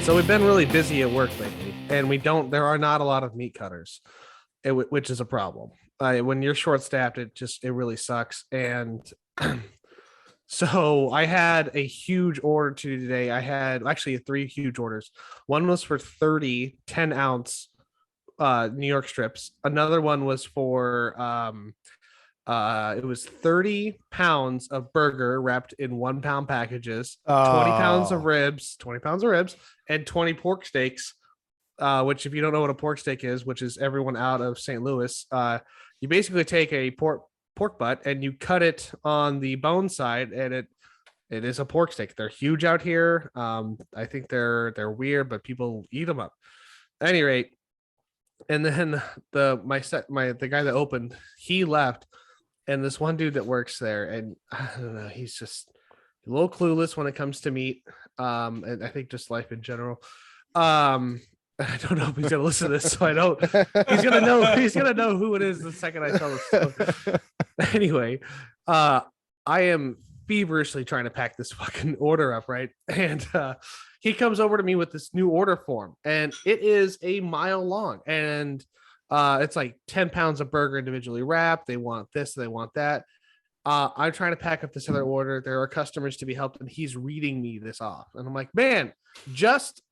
So we've been really busy at work lately, and there are not a lot of meat cutters, which is a problem. When you're short staffed, it really sucks. And so I had a huge order to do today. I had actually three huge orders. One was for 30 10-ounce New York strips. Another one was for it was 30 pounds of burger wrapped in 1 pound packages, 20 pounds of ribs, and 20 pork steaks. Which, if you don't know what a pork steak is, which is everyone out of St. Louis, you basically take a pork butt and you cut it on the bone side, and it is a pork steak. They're huge out here. I think they're weird, but people eat them up. At any rate, and then the guy that opened, he left, and this one dude that works there, and I don't know, he's just a little clueless when it comes to meat, and I think just life in general. I don't know if he's gonna listen to this, so I don't. He's gonna know who it is the second I tell the story. Anyway, I am feverishly trying to pack this fucking order up, right? And he comes over to me with this new order form, and it is a mile long, and it's like 10 pounds of burger individually wrapped. They want this, they want that. I'm trying to pack up this other order. There are customers to be helped, and he's reading me this off, and I'm like, man, just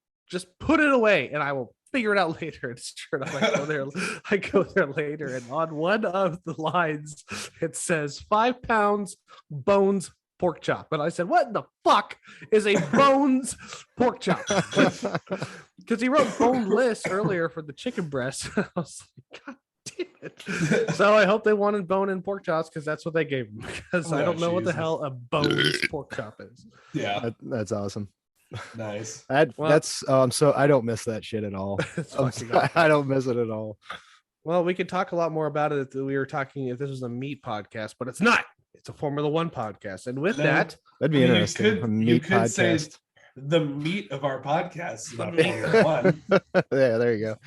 put it away, and I will figure it out later. It's true. I go there later, and on one of the lines, it says 5 pounds bones pork chop. And I said, what in the fuck is a bones pork chop? Because he wrote boneless earlier for the chicken breast. I was like, God damn it. So I hope they wanted bone and pork chops, because that's what they gave me. Because I don't know what the hell a bones pork chop is. Yeah, that's awesome. Nice. That's so I don't miss that shit at all. I don't miss it at all. Well, we could talk a lot more about it if we were talking if this was a meat podcast, but it's not. It's a Formula One podcast, and with that'd be interesting. You could say the meat of our podcast is about Formula One. Yeah, there you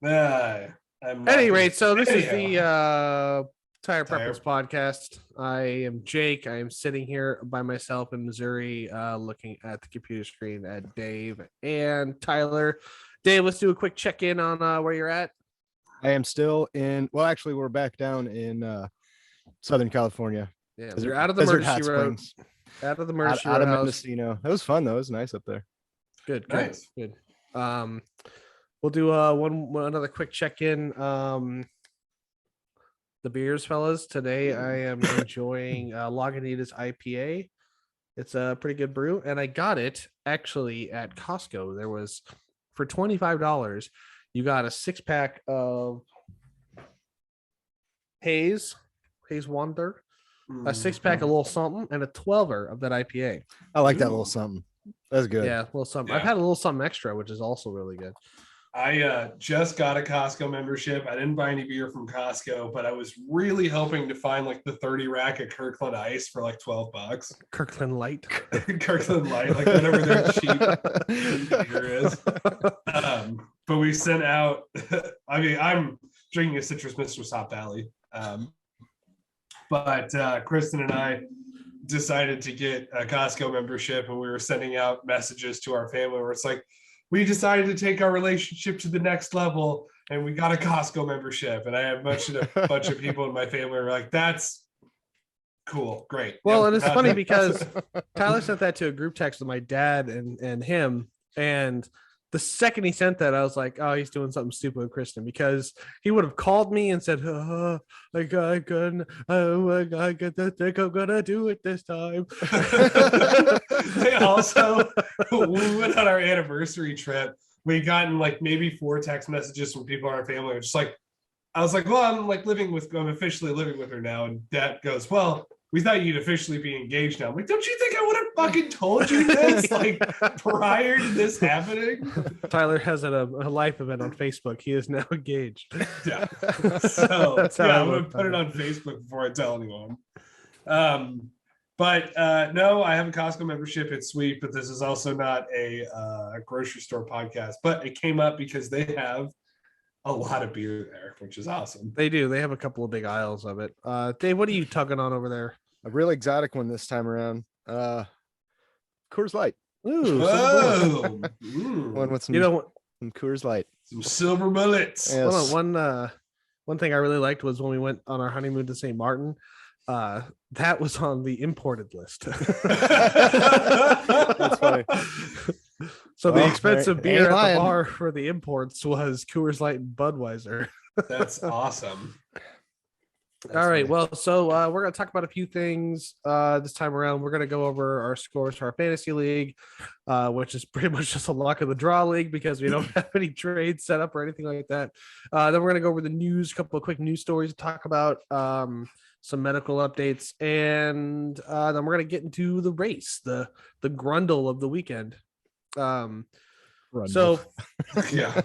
go. At any rate, so this is the Tire Preference Podcast. I am Jake. I am sitting here by myself in Missouri, looking at the computer screen at Dave and Tyler. Dave, let's do a quick check-in on where you're at. I am still actually, we're back down in Southern California. Yeah, you're out of the Emergency Road. Out of Mendocino. It was fun though. It was nice up there. Good. We'll do another quick check-in. The beers, fellas. Today I am enjoying Lagunitas IPA. It's a pretty good brew, and I got it actually at Costco. There was, for $25, you got a 6-pack of Haze Wonder, a 6-pack of Little Something, and a 12er of that IPA. I like that Little Something. That's good. Yeah, Little Something. Yeah. I've had a Little Something Extra, which is also really good. I just got a Costco membership. I didn't buy any beer from Costco, but I was really hoping to find like the 30 rack of Kirkland Ice for like $12. Kirkland Light, like whatever their cheap beer is. But we sent out. I mean, I'm drinking a Citrus Mist from Hop Valley, but Kristen and I decided to get a Costco membership, and we were sending out messages to our family where it's like, we decided to take our relationship to the next level, and we got a Costco membership. And I had a bunch of people in my family were like, that's cool. Great. Well, and it's funny because Tyler sent that to a group text with my dad and him. And the second he sent that, I was like, oh, he's doing something stupid with Kristen, because he would have called me and said, oh my God, I think I'm gonna do it this time. They also, when we went on our anniversary trip, we gotten like maybe 4 text messages from people in our family. Just like, I was like, well, I'm officially living with her now. And Dad goes, well, we thought you'd officially be engaged now. I'm like, don't you think I would have fucking told you this like prior to this happening? Tyler has a life event on Facebook. He is now engaged. Yeah. So I'm going to put it on Facebook before I tell anyone. But no, I have a Costco membership. It's sweet, but this is also not a grocery store podcast. But it came up because they have a lot of beer there, which is awesome. They do. They have a couple of big aisles of it. Dave, what are you tugging on over there? A real exotic one this time around. Coors Light. Ooh, Whoa. One with some, you know, some Coors Light. Some silver bullets. Yeah. Yes. one thing I really liked was when we went on our honeymoon to St. Martin. That was on the imported list. That's funny. So the expensive ain't beer at lying. the bar for the imports was Coors Light and Budweiser. That's awesome. All right. Well, so we're going to talk about a few things this time around. We're going to go over our scores for our fantasy league, which is pretty much just a luck of the draw league because we don't have any trades set up or anything like that. Then we're going to go over the news, a couple of quick news stories to talk about, some medical updates, and then we're going to get into the race, the grundle of the weekend. So yeah.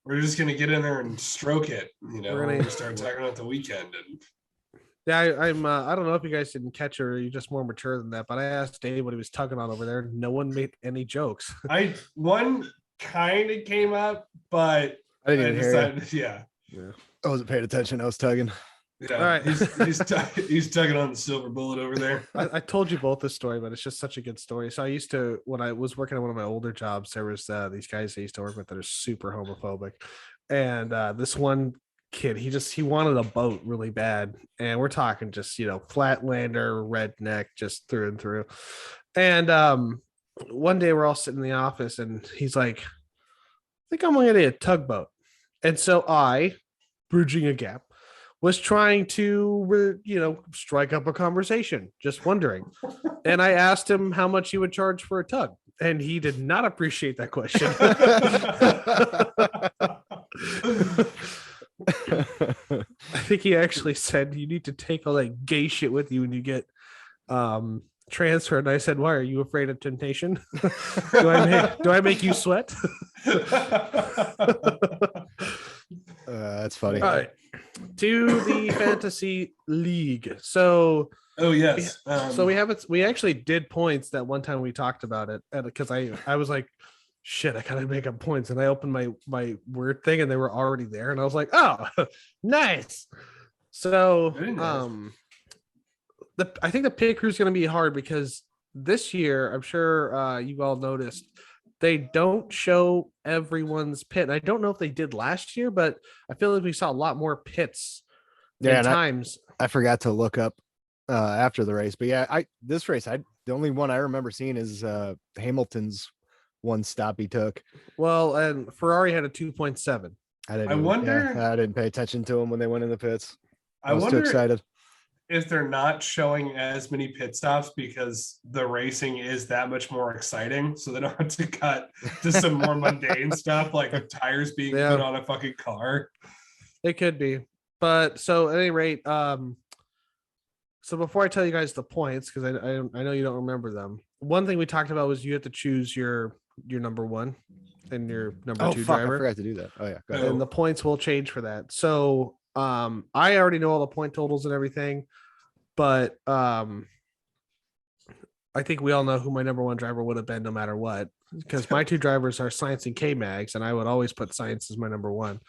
We're just gonna get in there and stroke it, We're when gonna- we start talking about the weekend. And yeah, I'm. I don't know if you guys didn't catch it or you're just more mature than that, but I asked Dave what he was tugging on over there. No one made any jokes. one kind of came up, but I didn't even hear you. yeah. I wasn't paying attention. I was tugging. Yeah, All right. he's tugging on the silver bullet over there. I told you both this story, but it's just such a good story. So I used to, when I was working at one of my older jobs, there was these guys I used to work with that are super homophobic, and this one kid, he wanted a boat really bad, and we're talking just flatlander, redneck, just through and through. And one day we're all sitting in the office, and he's like, "I think I'm gonna get a tugboat," and so I, bridging a gap, was trying to, strike up a conversation, just wondering. And I asked him how much he would charge for a tug, and he did not appreciate that question. I think he actually said, "You need to take all that gay shit with you when you get transferred." And I said, "Why, are you afraid of temptation? do I make you sweat?" That's funny. All right, to the fantasy league. So, Oh yes. so we actually did points that one time we talked about it, and because I was like, shit, I gotta make up points, and I opened my Word thing, and they were already there, and I was like, oh, nice. So, Very nice. I think the pit crew is gonna be hard because this year, I'm sure you all noticed, they don't show everyone's pit. And I don't know if they did last year, but I feel like we saw a lot more pits Yeah, times. I forgot to look up after the race, but yeah, the only one I remember seeing is Hamilton's one stop he took. Well, and Ferrari had a 2.7. I didn't pay attention to them when they went in the pits. I was too excited. If they're not showing as many pit stops because the racing is that much more exciting, so they don't have to cut to some more mundane stuff like the tires being put on a fucking car. It could be, but so at any rate, so before I tell you guys the points, because I know you don't remember them, one thing we talked about was you have to choose your number one and your number two driver. I forgot to do that. Oh yeah, go ahead. And the points will change for that. So I already know all the point totals and everything, but I think we all know who my number one driver would have been no matter what, because my two drivers are Science and K-Mags, and I would always put Science as my number one.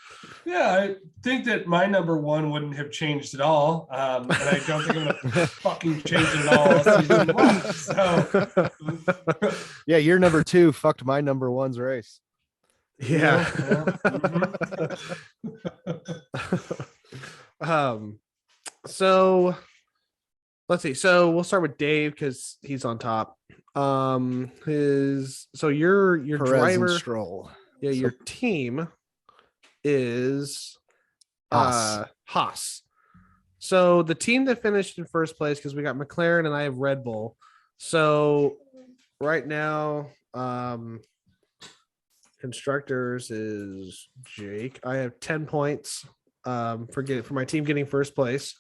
Yeah, I think that my number one wouldn't have changed at all, and I don't think I'm gonna fucking change it at all. Season one, so. Yeah, your number two fucked my number one's race. Yeah. So let's see. So we'll start with Dave because he's on top. Your Perez driver, and Stroll. Yeah, So- your team is Haas. So the team that finished in first place, because we got McLaren and I have Red Bull. So right now, constructors is Jake. I have 10 points for my team getting first place.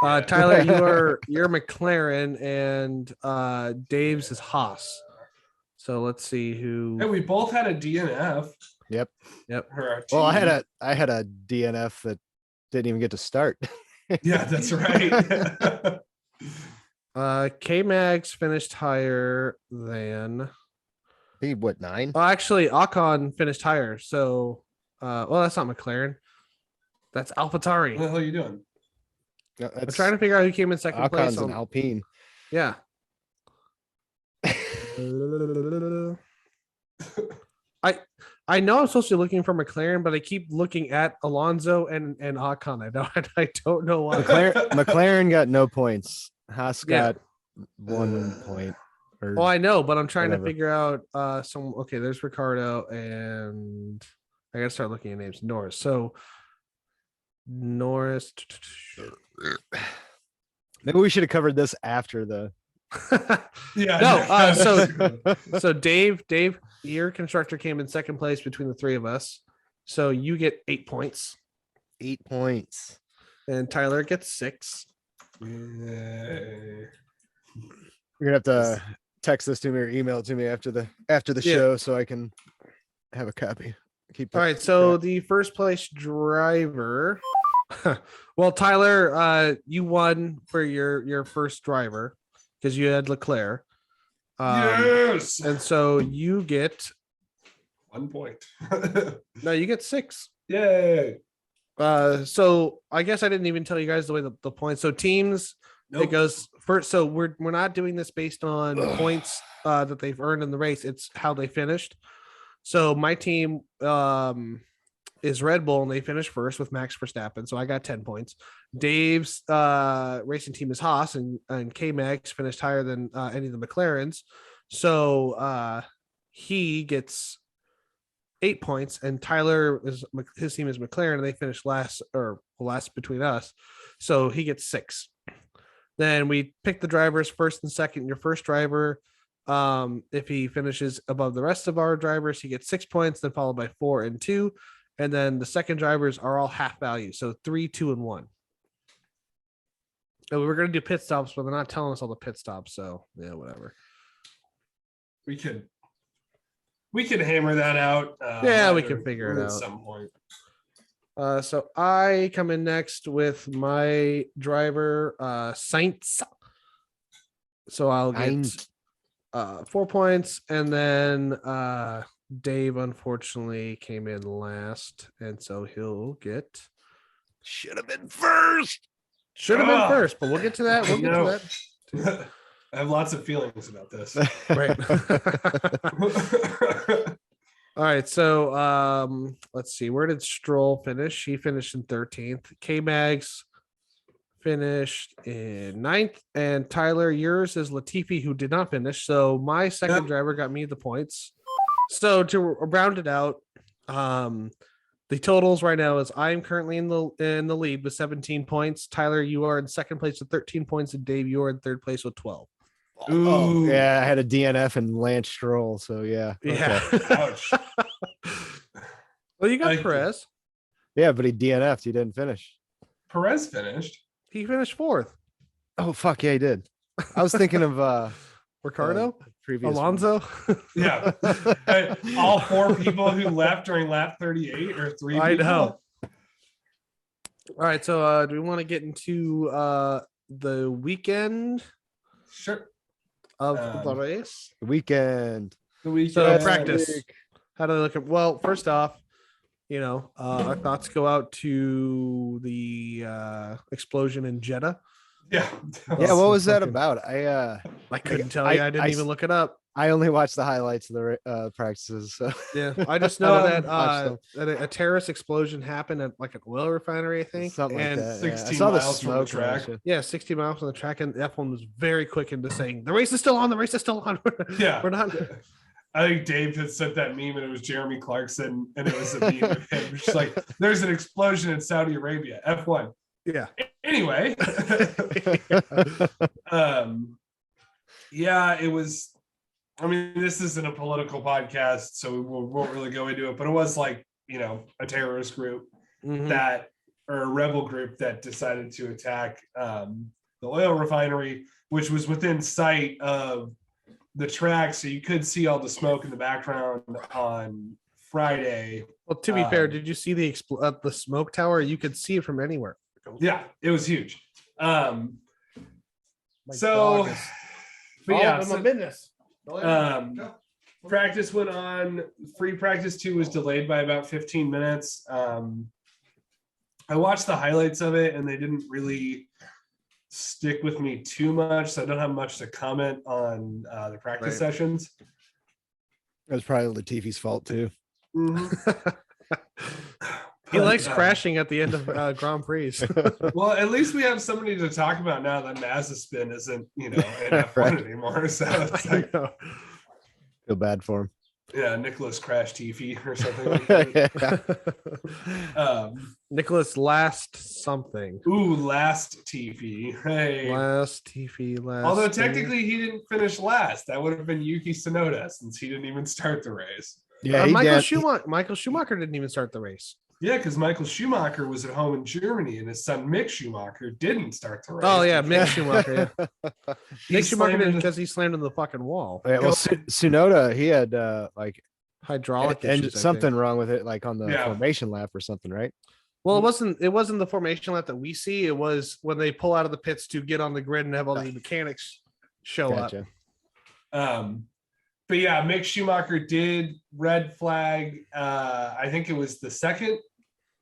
Tyler, you're McLaren, and Dave's is Haas. So let's see who. Hey, we both had a DNF. Yep. For our Well, team. I had a DNF that didn't even get to start. Yeah, that's right. K-Mags finished higher than. He what 9? Oh, actually, Ocon finished higher. So, well, that's not McLaren. That's AlphaTauri. What the hell are you doing? No, I'm trying to figure out who came in second place. Ocon's an Alpine. Yeah. I know I'm supposed to be looking for McLaren, but I keep looking at Alonso and Ocon. I don't know why. McLaren got no points. Haas Yeah. got 1 point. Oh, I know, but I'm trying whatever. to figure out some. Okay, there's Ricardo, and I gotta start looking at names. Norris. So Norris. Maybe we should have covered this after the. Yeah. No. So Dave, your constructor came in second place between the three of us. So you get 8 points, 8 points. and Tyler gets 6. You're gonna have to text this to me or email it to me after the show so I can have a copy. All right. So the first place driver. Well, Tyler, you won for your first driver because you had Leclerc. Yes. And so you get 1 point. no, you get 6. Yay. So I guess I didn't even tell you guys the way the points. So teams, it goes first. So we're not doing this based on points that they've earned in the race. It's how they finished. So my team is Red Bull, and they finished first with Max Verstappen. So I got 10 points. Dave's racing team is Haas, and K-Max finished higher than any of the McLarens. So he gets 8 points, and Tyler his team is McLaren, and they finished last between us. So he gets 6. Then we pick the drivers first and second. Your first driver, if he finishes above the rest of our drivers, he gets 6 points, then followed by 4 and 2. And then the second drivers are all half value. So 3, 2, and 1. And we were going to do pit stops, but they're not telling us all the pit stops. So yeah, whatever. We could hammer that out. Yeah, we can figure it out at some point. So I come in next with my driver, Sainz. So I'll get 4 points, and then Dave unfortunately came in last, and so he'll get. Should have been first. But we'll get to that. We'll get to that. I have lots of feelings about this. Right. All right, so let's see. Where did Stroll finish? He finished in 13th. K-Mags finished in 9th. And Tyler, yours is Latifi, who did not finish. So my second driver got me the points. So to round it out, the totals right now is I'm currently in the lead with 17 points. Tyler, you are in second place with 13 points, and Dave, you are in third place with 12. Ooh. Yeah, I had a DNF and Lance Stroll, so yeah. Yeah. Okay. Ouch. Well, you got Perez. Yeah, but he DNF'd. He didn't finish. Perez finished. He finished 4th. Oh, fuck. Yeah, he did. I was thinking of Ricardo? Previous Alonso? Yeah. All 4 people who left during lap 38 or 3 people. I know. All right, so do we want to get into the weekend? Sure. Of the race? The weekend. So practice. How do they look at? Well, first off, our thoughts go out to the explosion in Jeddah. Yeah. Yeah, what was that about? I couldn't tell you. I didn't even look it up. I only watched the highlights of the practices. So yeah, I just know that a terrorist explosion happened at like an oil refinery, I think. Something and like that. 16 I saw the miles from the smoke track. Yeah, 60 miles on the track, and F1 was very quick into saying the race is still on. The race is still on. Yeah, we're not. I think Dave had sent that meme, and it was Jeremy Clarkson, and it was a meme of him. It's like, there's an explosion in Saudi Arabia. F1. Yeah. Anyway. Yeah, it was. I mean, this isn't a political podcast, so we won't really go into it. But it was like, a terrorist group or a rebel group that decided to attack the oil refinery, which was within sight of the track, so you could see all the smoke in the background on Friday. Well, to be fair, did you see the smoke tower? You could see it from anywhere. Yeah, it was huge. But yeah, so, business. Practice went on. Free practice 2 was delayed by about 15 minutes. I watched the highlights of it, and they didn't really stick with me too much, so I don't have much to comment on the practice sessions. It was probably Latifi's fault too. Mhm. He likes crashing at the end of Grand Prix. Well, at least we have somebody to talk about now that Mazepin isn't, in F1 Right. anymore. So it's like, Feel bad for him. yeah, Nicholas Crash TV or something like that. Nicholas last something. Ooh, last TV. Hey. Last TV, last. Although technically he didn't finish last. That would have been Yuki Tsunoda since he didn't even start the race. Yeah, Michael Schumacher didn't even start the race. Yeah, because Michael Schumacher was at home in Germany and his son Mick Schumacher didn't start the race. Oh yeah, Mick Schumacher. Yeah. Mick Schumacher slammed did because he slammed into the fucking wall. Yeah, well, Tsunoda, he had like Hydraulic and issues, something wrong with it, like on the Yeah. formation lap or something, right? Well, it wasn't the formation lap that we see. It was when they pull out of the pits to get on the grid and have all the mechanics show Gotcha. up. But yeah, Mick Schumacher did red flag. I think it was the second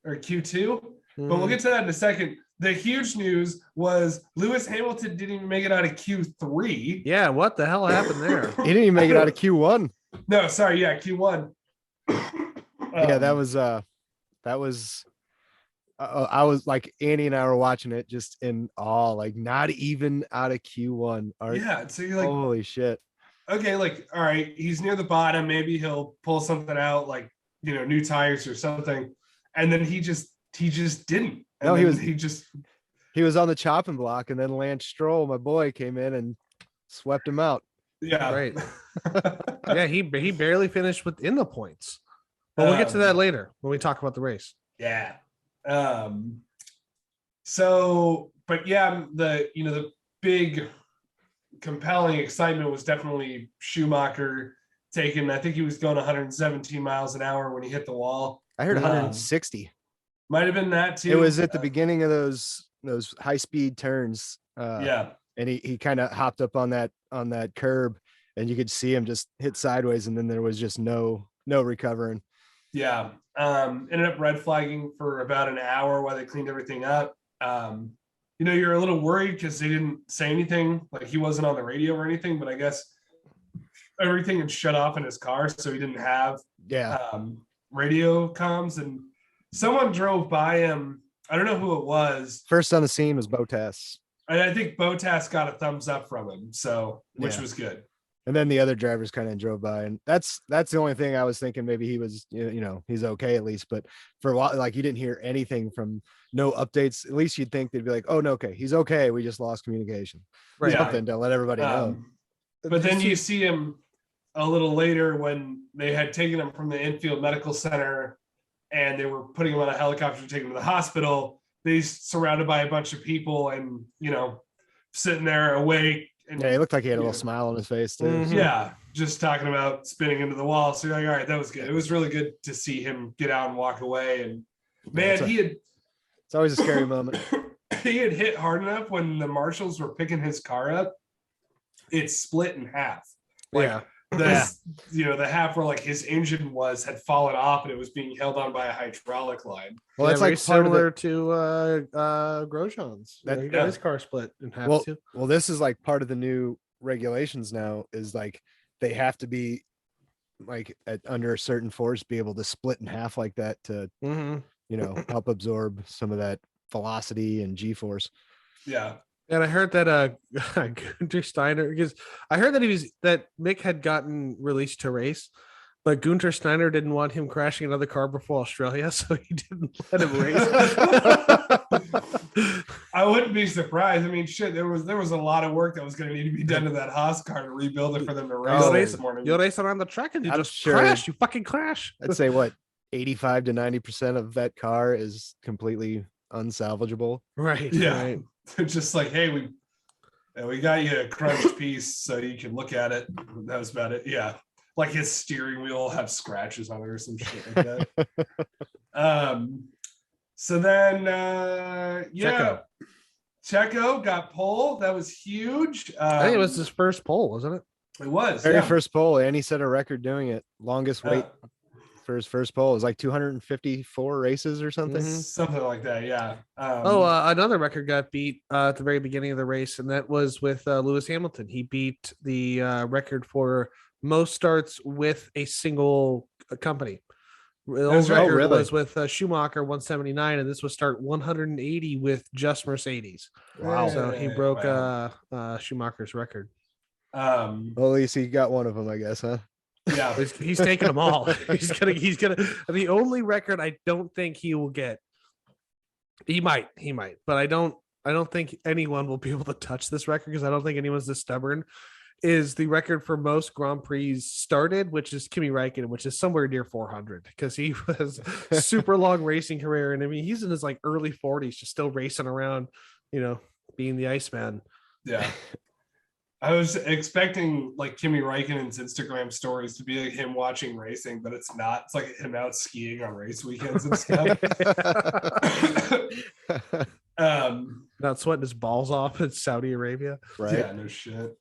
or Q2, but we'll get to that in a second. The huge news was Lewis Hamilton didn't even make it out of Q3. Yeah, what the hell happened there? He didn't even make it out of Q1. No, sorry, yeah, Q1. Yeah, that was I was like, Annie and I were watching it just in awe, like not even out of Q1. Yeah, so you're like, holy shit. Okay, like, all right, he's near the bottom. Maybe he'll pull something out, like, new tires or something. And then he just didn't. And No, he was on the chopping block, and then Lance Stroll, my boy, came in and swept him out. Yeah. Right. Yeah, he barely finished within the points. But we'll get to that later when we talk about the race. Yeah. So, but yeah, the big compelling excitement was definitely Schumacher taking, I think he was going 117 miles an hour when he hit the wall. I heard 160. Might have been that too. It was at the beginning of those high speed turns. Yeah. And he kind of hopped up on that curb, and you could see him just hit sideways, and then there was just no recovering. Yeah. Ended up red flagging for about an hour while they cleaned everything up. You're a little worried because they didn't say anything, like he wasn't on the radio or anything, but I guess everything had shut off in his car, so he didn't have radio comms. And someone drove by him. I don't know who it was. First on the scene was Bottas. And I think Bottas got a thumbs up from him, which was good. And then the other drivers kind of drove by, and that's the only thing I was thinking. Maybe he was, he's okay at least. But for a while, like, you didn't hear anything from, no updates. At least you'd think they'd be like, "Oh no, okay, he's okay. We just lost communication." Right. Something to let everybody know. But then you see him a little later when they had taken him from the infield medical center, and they were putting him on a helicopter to take him to the hospital. He's surrounded by a bunch of people, and sitting there awake. And, yeah, he looked like he had a little smile on his face too. Mm-hmm. Yeah, just talking about spinning into the wall. So you're like, all right, that was good. It was really good to see him get out and walk away. And man, it's always a scary moment. He had hit hard enough when the marshals were picking his car up. It split in half. Yeah. The half where like his engine had fallen off and it was being held on by a hydraulic line. Well, it's like similar to Grosjean's. His car split in half too. Well, this is like part of the new regulations now, is like they have to be like under a certain force, be able to split in half like that to help absorb some of that velocity and G-force. Yeah. And I heard that Gunter Steiner, because I heard that Mick had gotten released to race, but Gunter Steiner didn't want him crashing another car before Australia, so he didn't let him race. I wouldn't be surprised. I mean, shit, there was a lot of work that was going to need to be done to that Haas car to rebuild it for them to race this morning. You'll race around the track and you crash. You fucking crash. I'd say 85 to 90% of that car is completely unsalvageable. Right. Yeah. Right. They're just like, hey, we got you a crunched piece so you can look at it. That was about it. Yeah. Like his steering wheel will have scratches on it or some shit like that. So then Checo got pole. That was huge. I think it was his first pole, wasn't it? It was Very first pole, and he set a record doing it. Longest wait. for his first pole. It was like 254 races or something. Something like that, yeah. Another record got beat at the very beginning of the race, and that was with Lewis Hamilton. He beat the record for most starts with a single company. The old record was with Schumacher 179, and this was start 180 with just Mercedes. Wow! So he broke Schumacher's record. Well, at least he got one of them, I guess, huh? Yeah, he's taking them all. He's gonna. The only record I don't think he will get. He might, but I don't think anyone will be able to touch this record because I don't think anyone's this stubborn. Is the record for most Grand Prix started, which is Kimi Räikkönen, which is somewhere near 400 because he was super long racing career. And I mean, he's in his like early 40s, just still racing around, being the Iceman. Yeah. I was expecting like Kimi Räikkönen's Instagram stories to be like him watching racing, but it's not. It's like him out skiing on race weekends and stuff. Not sweating his balls off in Saudi Arabia. Right. Yeah, no shit.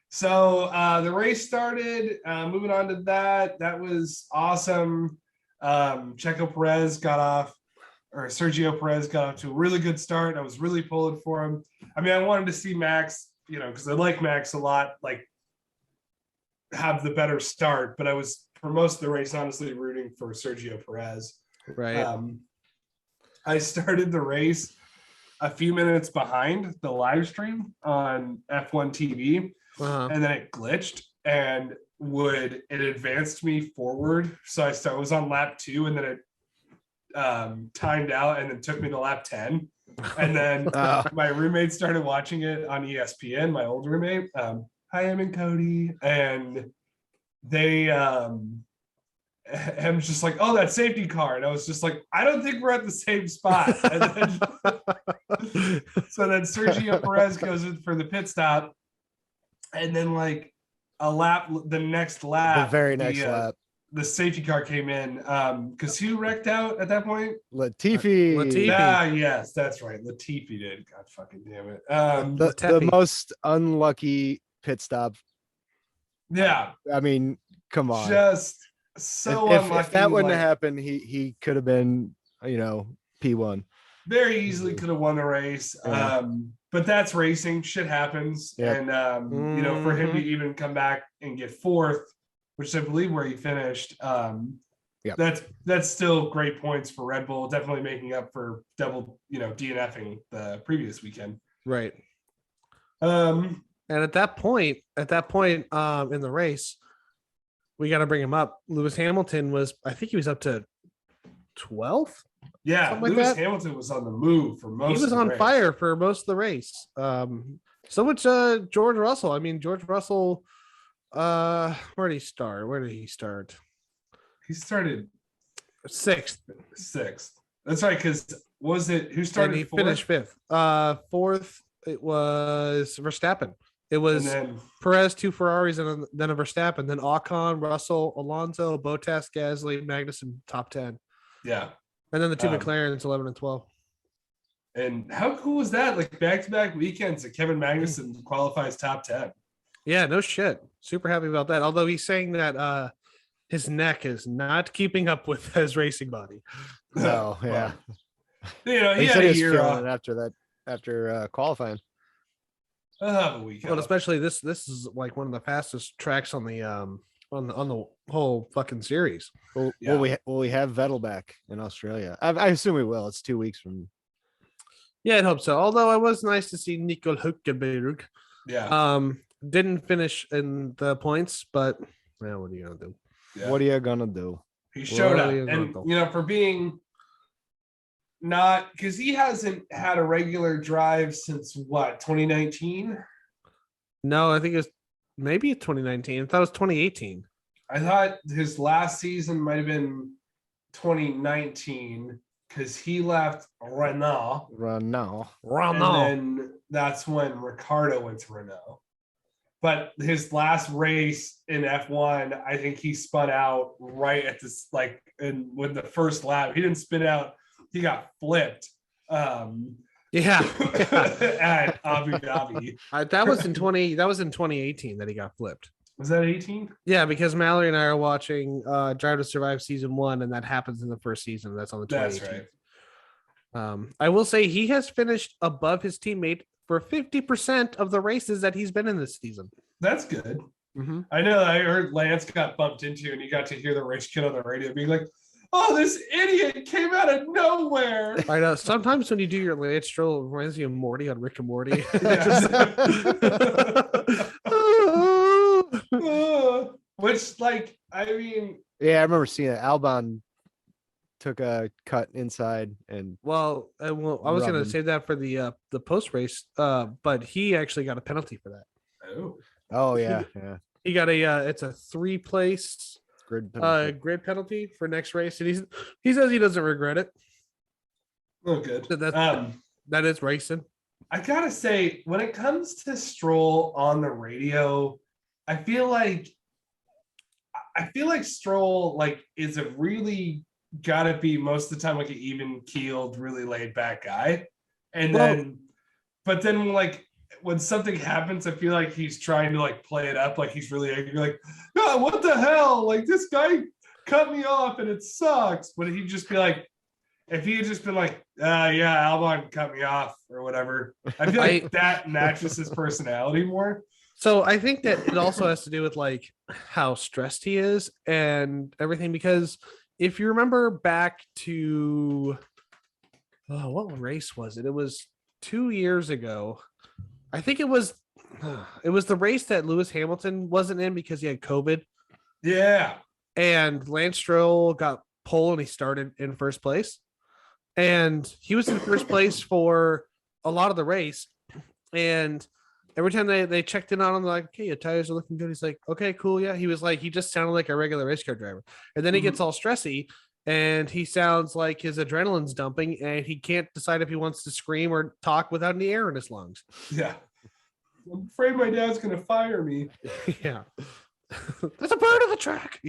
So the race started. Moving on to that was awesome. Sergio Perez got off to a really good start. I was really pulling for him. I mean, I wanted to see Max, because I like Max a lot, like have the better start, but I was for most of the race honestly rooting for Sergio Perez. Right. I started the race a few minutes behind the live stream on F1 TV. And then it glitched and it advanced me forward. So I was on lap 2 and then it timed out and then took me to lap 10. And then my roommate started watching it on ESPN, my old roommate. Hi, I'm in Cody. And they I'm just like, oh, that safety car. And I was just like, I don't think we're at the same spot. And then, so then Sergio Perez goes in for the pit stop. And then like the next lap, the safety car came in. Because who wrecked out at that point? Latifi. Yes, that's right. Latifi did. God fucking damn it. The most unlucky pit stop. Yeah. I mean, come on. Just so unlucky. If that wouldn't have happened, he could have been, P1. Very easily could have won the race. Yeah. But that's racing. Shit happens. Yep. And, for him to even come back and get 4th, which I believe where he finished, that's still great points for Red Bull. Definitely making up for double, DNFing the previous weekend. Right. And at that point in the race, we got to bring him up. Lewis Hamilton I think he was up to 12th. Yeah, Lewis Hamilton was on the move for most. He was on fire for most of the race. So much George Russell. I mean, George Russell. Where did he start? He started 6th. That's right. Because was it who started? And he finished 5th. 4th. It was Verstappen. It was Perez, 2 Ferraris, and then a Verstappen. Then Ocon, Russell, Alonso, Bottas, Gasly, Magnussen, top 10. Yeah. And then the 2 McLarens, 11 and 12. And how cool was that? Like back-to-back weekends that Kevin Magnussen qualifies top 10. Yeah, no shit. Super happy about that. Although he's saying that his neck is not keeping up with his racing body. No, yeah. He had a year off after qualifying. I'll have a weekend. Well, especially this is like one of the fastest tracks on the on the whole fucking series. Will we have Vettel back in Australia? I assume we will. It's 2 weeks from. Yeah, I'd hope so. Although it was nice to see Nico Hülkenberg. Yeah. Didn't finish in the points, but what are you gonna do? Yeah. What are you gonna do? He showed up, and for being not because he hasn't had a regular drive since 2019. No, I think it was maybe 2019. I thought it was 2018. I thought his last season might have been 2019 because he left Renault. And then that's when Ricardo went to Renault. But his last race in F1, I think he spun out right at this, with the first lap. He didn't spin out. He got flipped. At Abu Dhabi. That was in 2018 that he got flipped. Was that 18? Yeah, because Mallory and I are watching Drive to Survive season 1, and that happens in the first season. That's on the 2018. That's right. I will say he has finished above his teammate for 50% of the races that he's been in this season. That's good. Mm-hmm. I know. I heard Lance got bumped into, and you got to hear the race kid on the radio being like, "Oh, this idiot came out of nowhere." I know. Sometimes when you do your Lance Stroll, it reminds you of Morty on Rick and Morty. Which, like, I mean, Yeah, I remember seeing it. Albon took a cut inside, and I was going to save that for the post race, but he actually got a penalty for that. Oh yeah, yeah. He got it's a 3-place grid penalty for next race, and he says he doesn't regret it. Oh, good. So that is racing. I gotta say, when it comes to Stroll on the radio, I feel like Stroll is a really gotta be most of the time like an even keeled, really laid back guy, but then when something happens, I feel like he's trying to play it up, like he's really angry, like, "God, what the hell? Like, this guy cut me off and it sucks." But he'd just be like, if he had just been like, "Yeah, Albon cut me off," or whatever, I feel like that matches his personality more. So I think that it also has to do with how stressed he is and everything, because if you remember back to what race was it? It was 2 years ago. I think it was the race that Lewis Hamilton wasn't in because he had COVID. Yeah. And Lance Stroll got pole and he started in first place. And he was in first place for a lot of the race. And every time they checked in on him, they're like, "Okay, your tires are looking good." He's like, "Okay, cool, yeah." He was like, he just sounded like a regular race car driver. And then he gets all stressy and he sounds like his adrenaline's dumping and he can't decide if he wants to scream or talk without any air in his lungs. Yeah. I'm afraid my dad's going to fire me. Yeah. There's a bird on the track.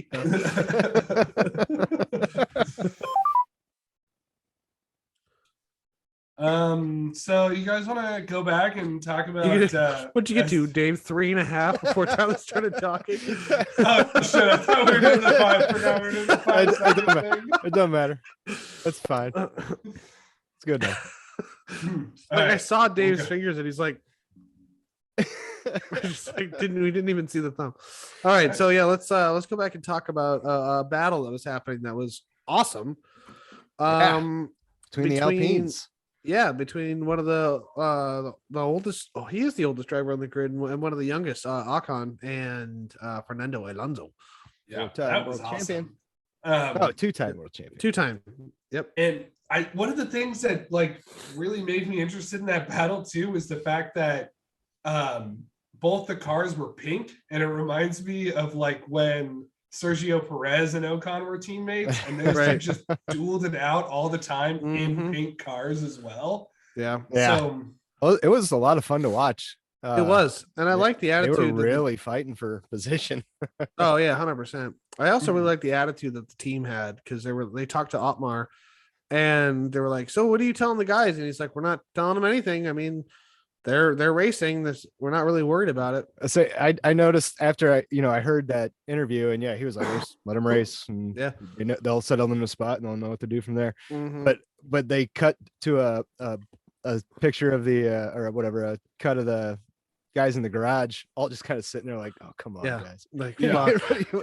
So you guys want to go back and talk about what'd you get to, Dave? 3.5 before Tyler started talking. Oh shit! I thought we were doing the 5 for now. We're doing the 5 thing. It doesn't matter. That's fine. It's good now. I saw Dave's fingers and he's like, we didn't even see the thumb. All right, so yeah, let's go back and talk about a battle that was happening that was awesome. Between the Alpines. Yeah, between one of the oldest. Oh, he is the oldest driver on the grid, and one of the youngest, Ocon and Fernando Alonso. Yeah, that was champion. Awesome. Two-time world champion. Two-time. Yep. And one of the things that really made me interested in that battle too was the fact that both the cars were pink, and it reminds me of when Sergio Perez and Ocon were teammates, and those two just dueled it out all the time in pink cars as well. Yeah. So it was a lot of fun to watch. It was, and I like the attitude. They were really fighting for position. Oh yeah, 100%. I also really like the attitude that the team had, because they talked to Otmar, and they were like, "So what are you telling the guys?" And he's like, "We're not telling them anything. I mean, they're racing this. We're not really worried about it." So I noticed after I heard that interview, and he was like, "Just let them race, and they'll settle in the spot, and they'll know what to do from there." But they cut to a picture of the or whatever, a cut of the guys in the garage, all just kind of sitting there like, "Oh, come on, guys!" Come on.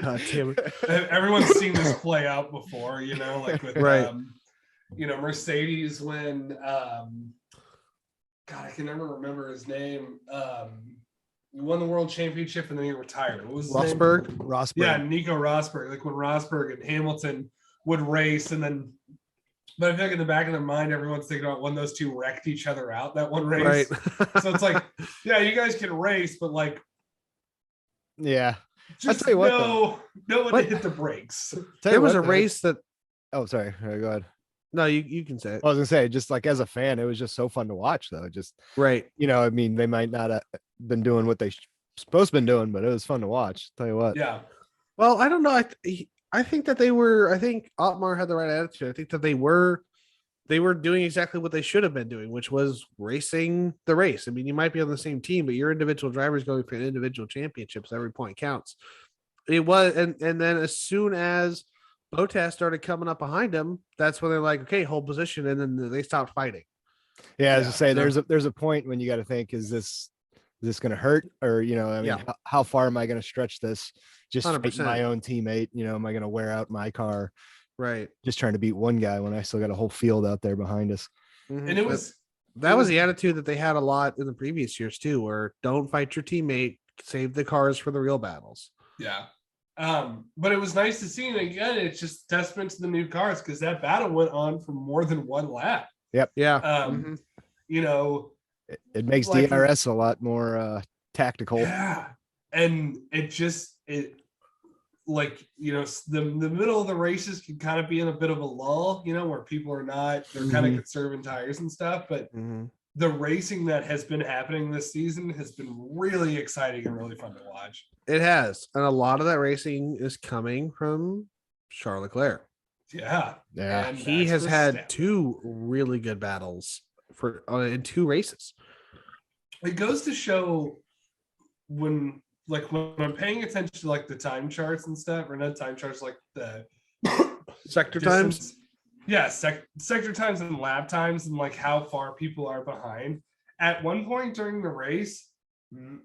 God damn it. Everyone's seen this play out before, with Mercedes when God, I can never remember his name. He won the world championship and then he retired. What was his name? Rosberg. Yeah, Nico Rosberg. When Rosberg and Hamilton would race, and then, but I feel like in the back of their mind, everyone's thinking about when those two wrecked each other out that one race. Right. So it's like, yeah, you guys can race, but yeah, just I'll tell you what, know when to hit the brakes. There was a race that. Oh, sorry. Go ahead. No, you can say it. I was gonna say, just as a fan, it was just so fun to watch, though. Just right. I mean, they might not have been doing what they supposed to been doing, but it was fun to watch. Tell you what. Yeah. Well, I don't know. I think that they were. I think Otmar had the right attitude. I think that they were they were doing exactly what they should have been doing, which was racing the race. I mean, you might be on the same team, but your individual drivers going for individual championships. Every point counts. It was, and then as soon as Bottas started coming up behind him, that's when they're like, okay, hold position, and then they stopped fighting. Yeah, as I say, there's a point when you got to think, is this going to hurt, or I mean, how far am I going to stretch this? Just fighting my own teammate, am I going to wear out my car? Right. Just trying to beat one guy when I still got a whole field out there behind us. Mm-hmm. And that was the attitude that they had a lot in the previous years too, where don't fight your teammate, save the cars for the real battles. Yeah. But it was nice to see, and again, it's just testament to the new cars, because that battle went on for more than one lap. Yep. Yeah. It makes DRS a lot more tactical. Yeah. And the middle of the races can kind of be in a bit of a lull, where people are they're kind of conserving tires and stuff. But the racing that has been happening this season has been really exciting and really fun to watch. It has. And a lot of that racing is coming from Charles Leclerc. Yeah. And he has had 2 really good battles in 2 races. It goes to show when I'm paying attention to like the time charts and stuff, or not time charts, like the sector times. Yeah, sector times and lap times, and like how far people are behind. At one point during the race,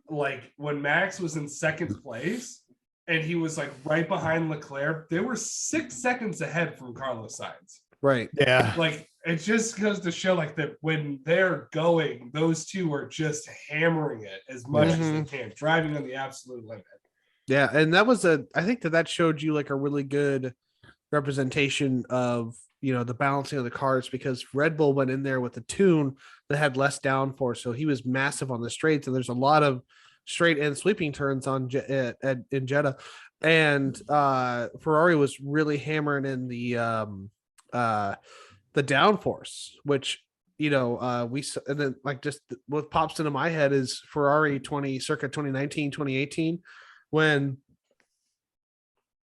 like when Max was in second place and he was like right behind Leclerc, they were 6 seconds ahead from Carlos Sainz. Right. Yeah. Like it just goes to show like that when they're going, those two are just hammering it as much as they can, driving on the absolute limit. Yeah, and that was I think that showed you like a really good representation of the balancing of the cars, because Red Bull went in there with a tune that had less downforce, so he was massive on the straights, and there's a lot of straight and sweeping turns in Jeddah, and Ferrari was really hammering in the downforce, which and then like just what pops into my head is Ferrari circa 2019 2018, when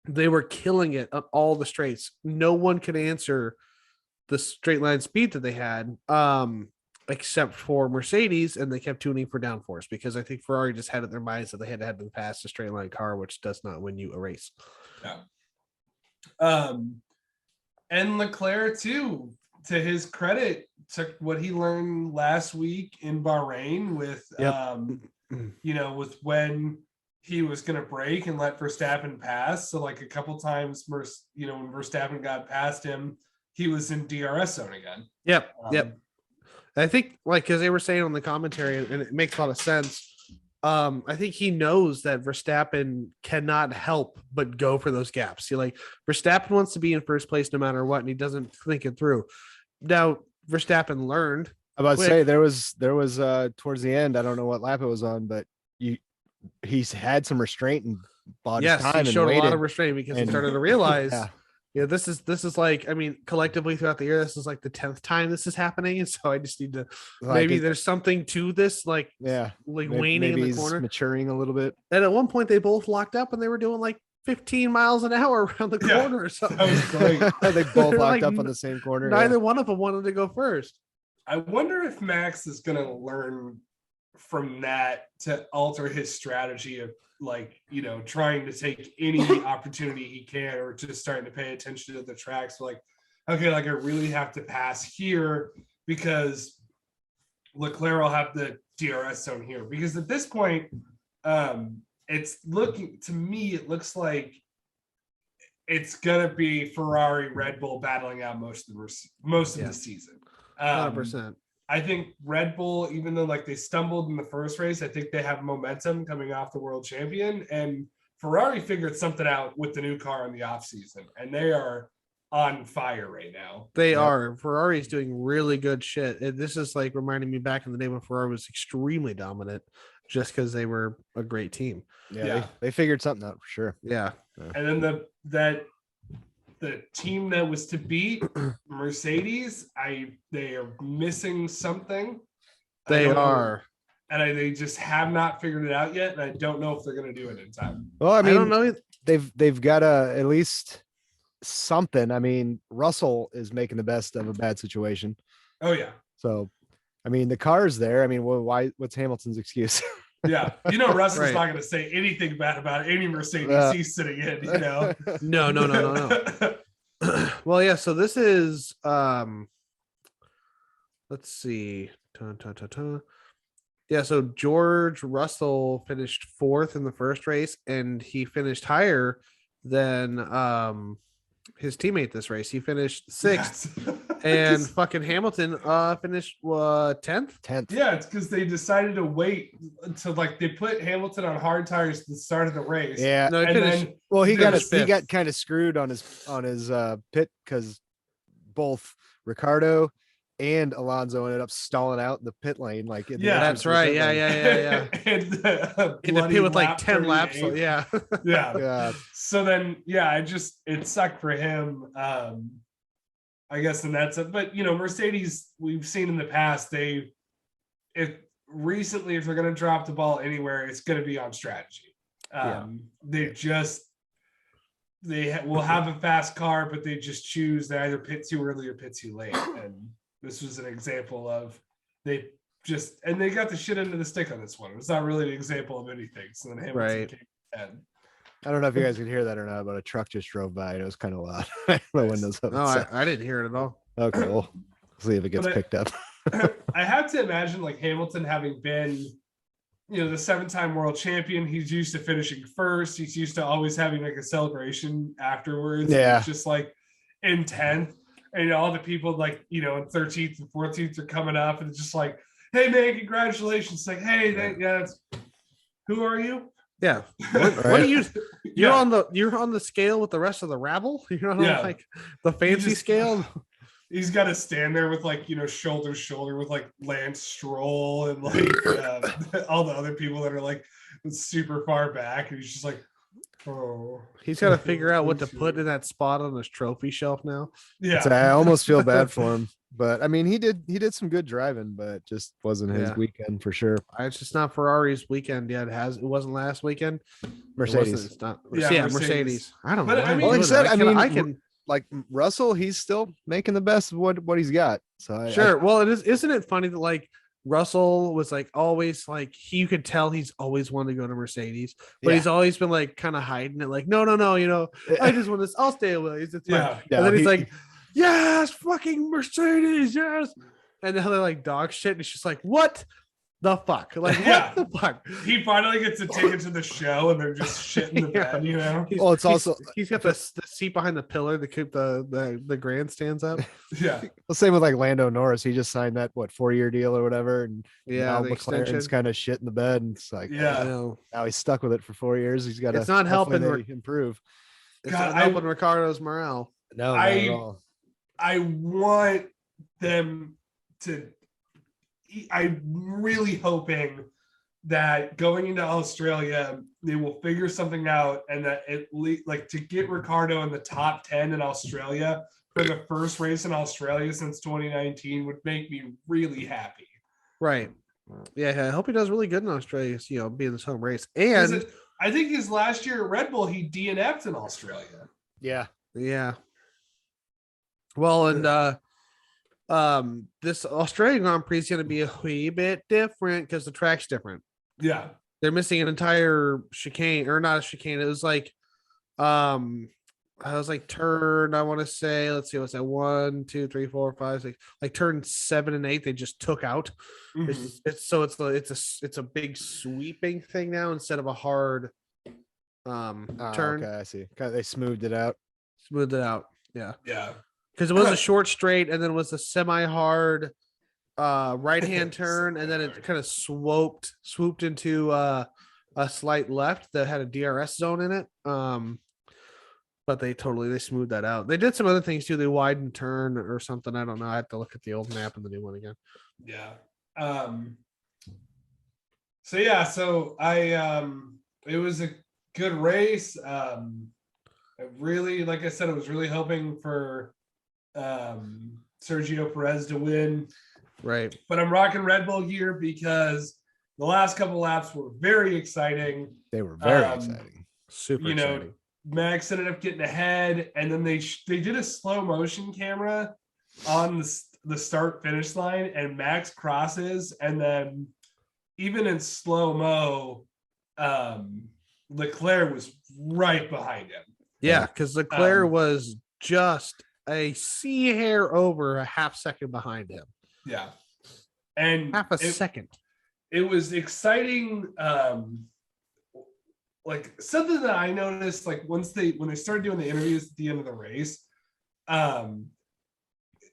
they were killing it on all the straights. No one could answer the straight line speed that they had, except for Mercedes, and they kept tuning for downforce, because I think Ferrari just had it in their minds that they had to have them pass a straight line car, which does not win you a race. Yeah. And Leclerc too, to his credit, took what he learned last week in Bahrain with with when he was going to brake and let Verstappen pass. So like a couple times, when Verstappen got past him, he was in DRS zone again. Yep. I think because they were saying on the commentary, and it makes a lot of sense. I think he knows that Verstappen cannot help but go for those gaps. Verstappen wants to be in first place no matter what, and he doesn't think it through. Now Verstappen learned. I'm about to say there was towards the end, I don't know what lap it was on, but he's had some restraint and bought his time. He showed a lot of restraint, because he started to realize, this is like, I mean, collectively throughout the year, this is like the 10th time this is happening, and so I just need to maybe there's something to this, waning in the corner, maturing a little bit. And at one point, they both locked up, and they were doing like 15 miles an hour around the corner or something. That was great. They both locked up on the same corner. Neither one of them wanted to go first. I wonder if Max is going to learn from that to alter his strategy of trying to take any opportunity he can, or just starting to pay attention to the tracks. I really have to pass here because Leclerc will have the DRS zone here. Because at this point, it looks like it's gonna be Ferrari, Red Bull battling out most of the season. 100%. I think Red Bull, even though they stumbled in the first race, I think they have momentum coming off the world champion, and Ferrari figured something out with the new car in the off season, and they are on fire right now. They are. Ferrari's doing really good shit. This is reminding me back in the day when Ferrari was extremely dominant, just because they were a great team. Yeah. They figured something out for sure. Yeah. And then the team that was to beat Mercedes, they are missing something. They are. And they just have not figured it out yet. And I don't know if they're going to do it in time. Well, I mean, I don't know. They've got to at least something. I mean, Russell is making the best of a bad situation. Oh yeah. So, I mean, the car's there. I mean, why? What's Hamilton's excuse? Yeah. You know, Russell's Right. not going to say anything bad about any Mercedes he's sitting in, you know? No. Well, yeah, so this is let's see. Yeah, so George Russell finished 4th in the first race, and he finished higher than his teammate this race. He finished 6th, and fucking Hamilton finished 10th. 10th. Yeah, it's because they decided to wait until like they put Hamilton on hard tires at the start of the race. Yeah. No, he And finished. then Well, he finished got fifth. kind of screwed on his pit because both Ricardo and Alonso ended up stalling out in the pit lane. Like, in the Yeah, entrance that's to the right. pit Yeah. lane. And In the pit with like 10 laps. So, yeah. Yeah. Yeah. So then, yeah, it sucked for him. I guess, and that's it. But you know, Mercedes, we've seen in the past, if they're going to drop the ball anywhere, it's going to be on strategy. They will have a fast car, but they just choose to either pit too early or pit too late. And this was an example of they got the shit into the stick on this one. It's not really an example of anything. So then Hamilton came ahead. I don't know if you guys could hear that or not, but a truck just drove by and it was kind of loud. My windows up. No, I didn't hear it at all. Okay, well, see if it gets picked up. I have to imagine like Hamilton having been, you know, the 7-time world champion. He's used to finishing first. He's used to always having like a celebration afterwards. Yeah. It's just like in 10th, and you know, all the people like, you know, in 13th and 14th are coming up, and it's just like, hey man, congratulations. It's like, hey, who are you? Yeah. What are you? You're on the scale with the rest of the rabble. You're on like the fancy scale. He's got to stand there with like, you know, shoulder to shoulder with like Lance Stroll and like all the other people that are like super far back, and he's just like, oh. He's got to figure out what to put in that spot on his trophy shelf now. Yeah. So I almost feel bad for him, but I mean, he did some good driving, but it just wasn't his weekend for sure. It's just not Ferrari's weekend yet. It wasn't last weekend. Mercedes. It's not. Yeah, Mercedes. I don't know. But I mean, like I said, I can. Like Russell, he's still making the best of what he's got. So Sure. Well, isn't it funny that like Russell was like always like you could tell he's always wanted to go to Mercedes, but he's always been like kind of hiding it, like no, you know, I just want this. I'll stay at Williams. It's fine. And then he's like, yes, fucking Mercedes, yes. And then they're like dog shit, and it's just like, what the fuck? Like, what the fuck? He finally gets a ticket to the show, and they're just shit in the bed, you know. He's got the seat behind the pillar to keep the grandstands up. Yeah. Well, same with like Lando Norris. He just signed that 4-year deal or whatever, and now McLaren's kind of shit in the bed, and it's like, now he's stuck with it for 4 years. He's got to. It's not helping improve. It's not helping Ricardo's morale. No, not at all. I want them to. I'm really hoping that going into Australia, they will figure something out, and that like to get Ricardo in the top 10 in Australia for the first race in Australia since 2019 would make me really happy. Right. Yeah, I hope he does really good in Australia, you know, being this home race. And I think his last year at Red Bull, he DNF'd in Australia. Yeah. Yeah. Well, and this Australian Grand Prix is going to be a wee bit different because the track's different. Yeah, they're missing an entire chicane, or not a chicane. It was like, I was like turn. I want to say, let's see, what's that? 1, 2, 3, 4, 5, 6. Like turn 7 and 8, they just took out. Mm-hmm. It's a big sweeping thing now instead of a hard turn. Okay, I see. They smoothed it out. Yeah. Yeah. Because it was a short straight, and then it was a semi-hard right-hand turn, and then it kind of swooped into a slight left that had a DRS zone in it. But they smoothed that out. They did some other things too. They widened turn or something. I don't know. I have to look at the old map and the new one again. Yeah. So it was a good race. I really, like I said, I was really hoping for Sergio Perez to win, right? But I'm rocking Red Bull here because the last couple laps were very exciting. They were very exciting, super exciting. Max ended up getting ahead, and then they did a slow motion camera on the start finish line, and Max crosses, and then even in slow mo, Leclerc was right behind him. Yeah, because Leclerc was just a sea hair over a half second behind him. Yeah, and half a second. It was exciting. Like something that I noticed, like when they started doing the interviews at the end of the race,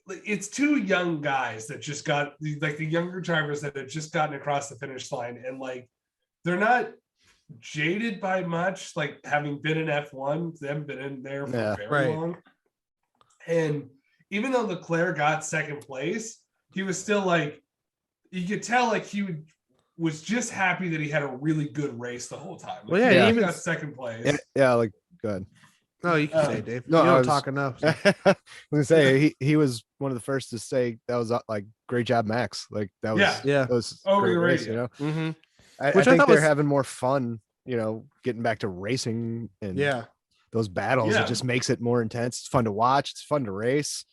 it's two young guys that just got, like, the younger drivers that have just gotten across the finish line, and like they're not jaded by much, like having been in F1. They haven't been in there for very long. And even though Leclerc got second place, he was still like, you could tell like he was just happy that he had a really good race the whole time. Like, well, yeah, he got second place. Yeah, like go ahead. No, you can say it, Dave. No, you don't talk enough. So. I was gonna say he was one of the first to say that was like great job, Max. Like that was that was over great the race, radio. you know. Mm-hmm. I think they're having more fun, you know, getting back to racing and those battles. It just makes it more intense. It's fun to watch. It's fun to race.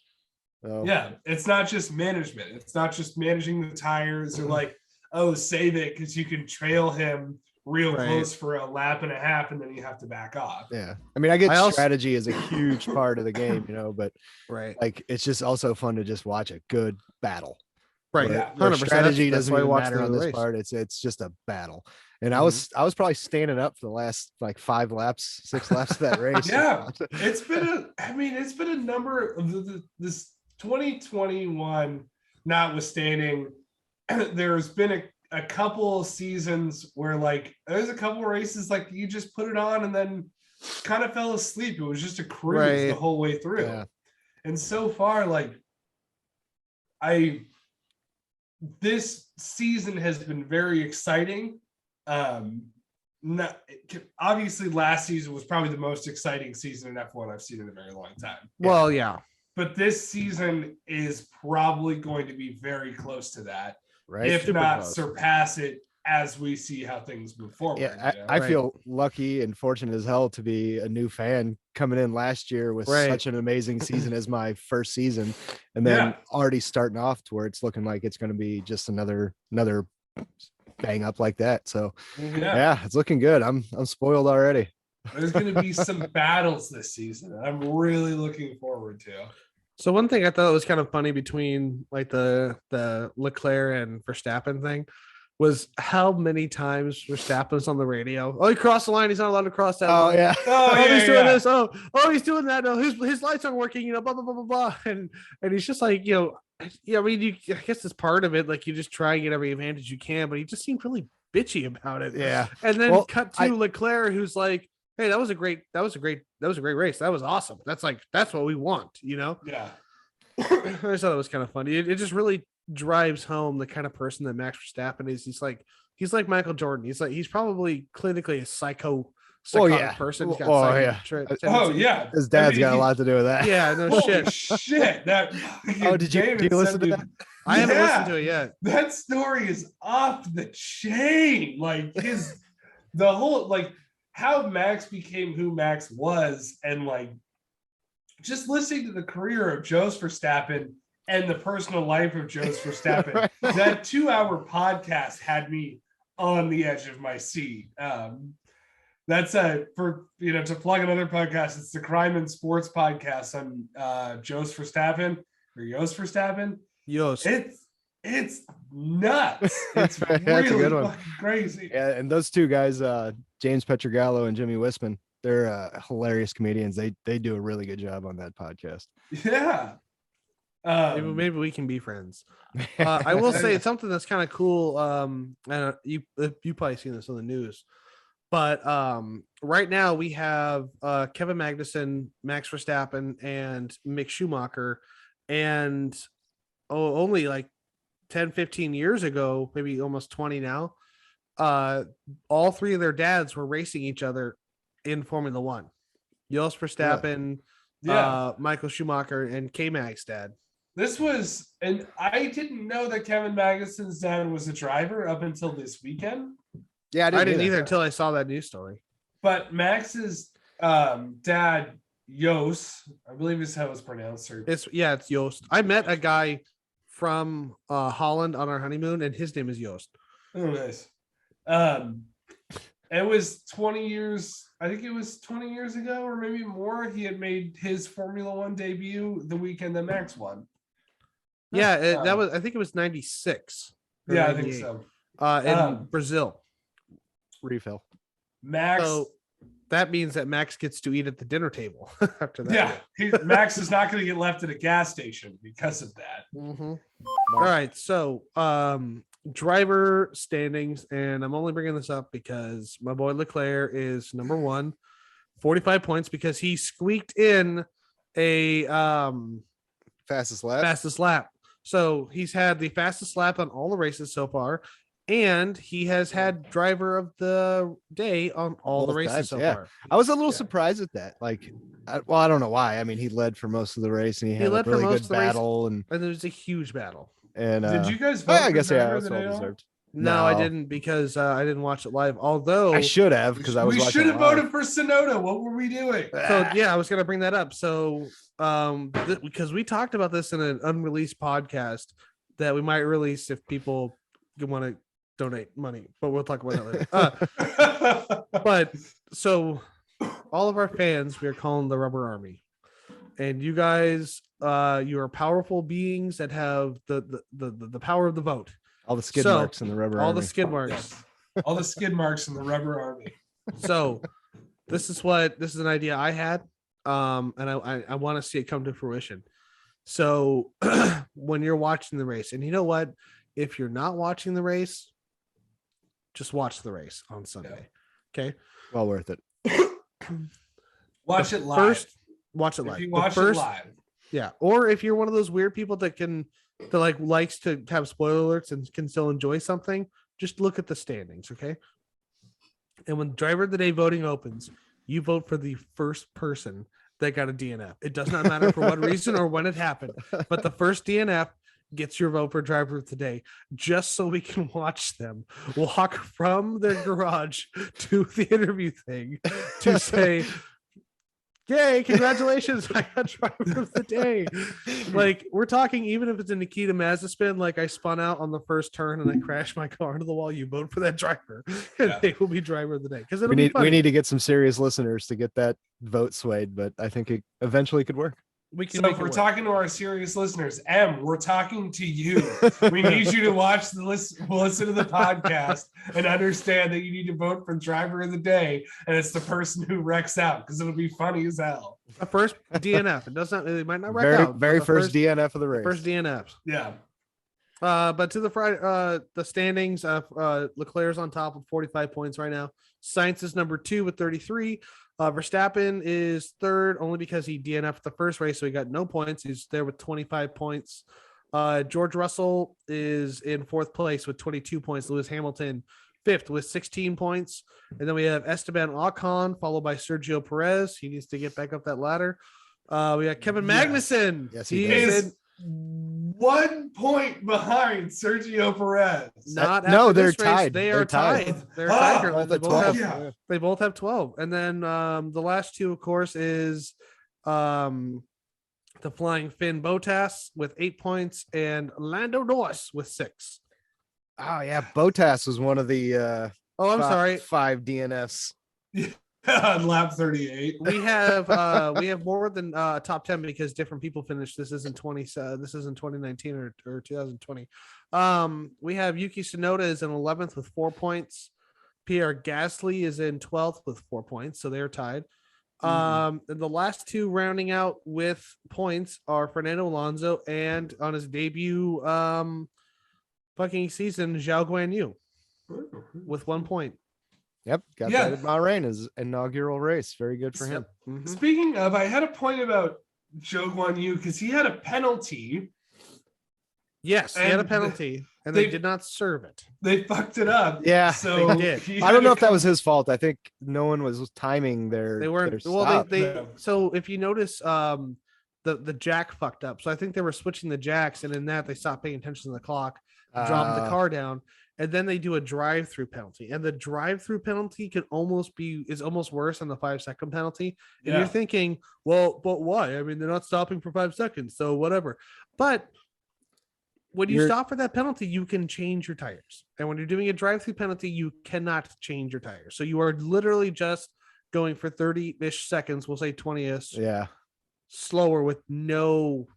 So. Yeah, it's not just management. It's not just managing the tires or like, oh, save it because you can trail him real close for a lap and a half and then you have to back off. Yeah, I mean, I get strategy is a huge part of the game, you know, but like it's just also fun to just watch a good battle. Right. Yeah. 100%. Strategy doesn't even matter on this race. part. It's just a battle. And I was probably standing up for the last like 6 laps of that race. Yeah. It's been a number of this 2021 notwithstanding, there's been a couple seasons where like there's a couple races like you just put it on and then kind of fell asleep. It was just a cruise the whole way through. Yeah. And so far, like this season has been very exciting. Obviously last season was probably the most exciting season in F1 I've seen in a very long time. Well, yeah. But this season is probably going to be very close to that. Right. If not surpass it as we see how things move forward. Yeah, I feel lucky and fortunate as hell to be a new fan coming in last year with such an amazing season as my first season, and then already starting off to where it's looking like it's going to be just another bang up like that. So yeah, it's looking good. I'm spoiled already. There's going to be some battles this season that I'm really looking forward to. So one thing I thought was kind of funny between like the Leclerc and Verstappen thing was how many times Verstappen's on the radio. Oh, he crossed the line. He's not allowed to cross that line. Yeah. He's doing this. Oh, he's doing that. No, his lights aren't working. You know, blah blah blah blah blah. And he's just like, you know, I mean, I guess it's part of it. Like you just try and get every advantage you can, but he just seemed really bitchy about it. Yeah. And then cut to Leclerc, who's like, hey, that was a great race. That was awesome. That's what we want, you know? Yeah. I just thought it was kind of funny. It just really drives home the kind of person that Max Verstappen is. He's like Michael Jordan. He's probably clinically a psychotic person. He's got his dad's got a lot to do with that. Yeah, no shit. That did you listen to that? I haven't listened to it yet. That story is off the chain. Like the whole like how Max became who Max was, and like just listening to the career of Jos Verstappen and the personal life of Jos Verstappen. That 2-hour podcast had me on the edge of my seat. That's for to plug another podcast. It's the Crime and Sports podcast on Jos Verstappen or Jos Verstappen. It's nuts. It's really fucking crazy. Yeah, and those two guys, James Petrogallo and Jimmy Wisman, they're hilarious comedians. They do a really good job on that podcast. Yeah. Maybe we can be friends. I will say it's something that's kind of cool. And you probably seen this on the news, but right now we have Kevin Magnussen, Max Verstappen, and Mick Schumacher, and only like 10, 15 years ago, maybe almost 20 now, all three of their dads were racing each other in Formula One. Jos Verstappen, Michael Schumacher, and K-Mag's dad. This was, and I didn't know that Kevin Magnussen's dad was a driver up until this weekend. Yeah, I didn't either until I saw that news story. But Max's dad, Jos, I believe is how it's pronounced. Or It's Joost. I met a guy from Holland on our honeymoon, and his name is Joost. oh, nice. It was 20 years. I think it was 20 years ago, or maybe more. He had made his Formula One debut the weekend that Max won. Yeah, that was. I think it was 96. Yeah, I think so. In Brazil. Refill. Max. So that means that Max gets to eat at the dinner table after that. Yeah, Max is not going to get left at a gas station because of that. Mm-hmm. All right, so driver standings, and I'm only bringing this up because my boy Leclerc is number 1, 45 points because he squeaked in a Fastest lap. So he's had the fastest lap on all the races so far, and he has had driver of the day on all the races so far. I was a little surprised at that. Like, I don't know why. I mean, he led for most of the race, and he had a really good battle, and it was a huge battle. And did you guys vote? I guess yeah, that's well deserved. No, I didn't because I didn't watch it live. Although I should have because I was. We should have voted for Sonoda. What were we doing? So yeah, I was gonna bring that up. So because we talked about this in an unreleased podcast that we might release if people want to donate money, but we'll talk about that later. But so all of our fans, we are calling the Rubber Army, and you guys, you are powerful beings that have the power of the vote. All the skid marks in the Rubber Army. All the skid marks. Yes. All the skid marks in the Rubber Army. So this is an idea I had. And I want to see it come to fruition. So when you're watching the race, and you know what? If you're not watching the race, just watch the race on Sunday. Yeah. Okay. Well worth it. Watch it live. Watch it live. If you watch it live. Yeah. Or if you're one of those weird people that likes to have spoiler alerts and can still enjoy something, just look at the standings. Okay. And when driver of the day voting opens, you vote for the first person that got a DNF. It does not matter for what reason or when it happened, but the first DNF gets your vote for driver of the day, just so we can watch them walk from their garage to the interview thing to say, yay, congratulations, I got driver of the day. Like, we're talking, even if it's a Nikita Mazda spin, like I spun out on the first turn and I crashed my car into the wall, you vote for that driver and they will be driver of the day. Because we need to get some serious listeners to get that vote swayed, but I think it eventually could work. So if we're talking to our serious listeners, we're talking to you. We need you to watch listen to the podcast and understand that you need to vote for driver of the day, and it's the person who wrecks out because it'll be funny as hell. The first DNF. It might not wreck out. Very first DNF of the race. First DNF. Yeah. But to the Friday, the standings, Leclerc's on top with 45 points right now. Sainz is number 2 with 33. Verstappen is third only because he DNF'd the first race, so he got no points. He's there with 25 points. George Russell is in 4th place with 22 points. Lewis Hamilton 5th with 16 points. And then we have Esteban Ocon, followed by Sergio Perez. He needs to get back up that ladder. We got Kevin Magnussen. Yes, he is. 1 point behind Sergio Perez. They're tied. They are tied. They're tied. They both have 12. And then the last two, of course, is the Flying Finn Bottas with 8 points and Lando Norris with 6. Oh yeah, Bottas was one of the I'm sorry, 5 DNFs. On lap 38. We have more than top 10 because different people finished. This isn't 2019 or 2020. We have Yuki Tsunoda is in 11th with 4 points. Pierre Gasly is in 12th with 4 points, so they're tied. And the last two rounding out with points are Fernando Alonso and on his debut fucking season, Zhao Guanyu with 1 point. Yep, got that at Bahrain, his inaugural race. Very good for him. Mm-hmm. Speaking of, I had a point about Zhou Guanyu because he had a penalty. Yes, he had a penalty, and they did not serve it. They fucked it up. Yeah, so they did. I don't know if that was his fault. I think no one was timing their. They weren't. Their So if you notice, the the jack fucked up. So I think they were switching the jacks, and in that they stopped paying attention to the clock, dropped the car down, and then they do a drive-through penalty. And the drive-through penalty is almost worse than the 5-second penalty. And you're thinking, well, but why? I mean, they're not stopping for 5 seconds, so whatever. But when you stop for that penalty, you can change your tires. And when you're doing a drive-through penalty, you cannot change your tires. So you are literally just going for 30-ish seconds, we'll say 20-ish. Yeah. Slower with nothing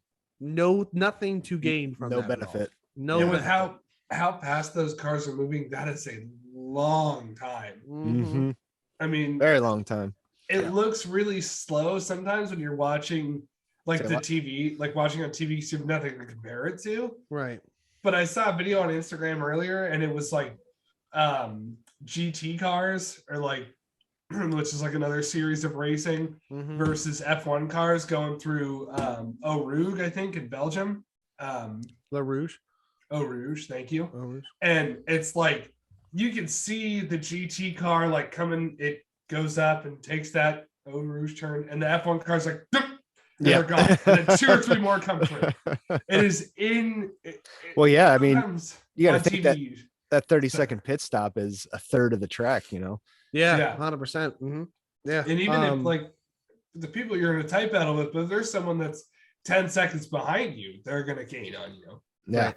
to gain from no that benefit. No, and with benefit. how fast those cars are moving, that is a long time. Mm-hmm. I mean, very long time. It looks really slow sometimes when you're watching like TV, like watching on TV, so you have nothing to compare it to. Right. But I saw a video on Instagram earlier, and it was like GT cars, or like, which is like another series of racing, versus F1 cars going through Eau Rouge, I think, in Belgium. Le Rouge. Eau Rouge, thank you. Eau Rouge. And it's like you can see the GT car like coming, it goes up and takes that Eau Rouge turn, and the F1 car's like, they're gone. And then 2 or 3 more come through. It is well, yeah, I mean, you got to think TV. that 30-second pit stop is a third of the track, you know? Yeah. 100%. Yeah. And even if like the people you're in a tight battle with, but if there's someone that's 10 seconds behind you, they're going to gain on you. Yeah. Right.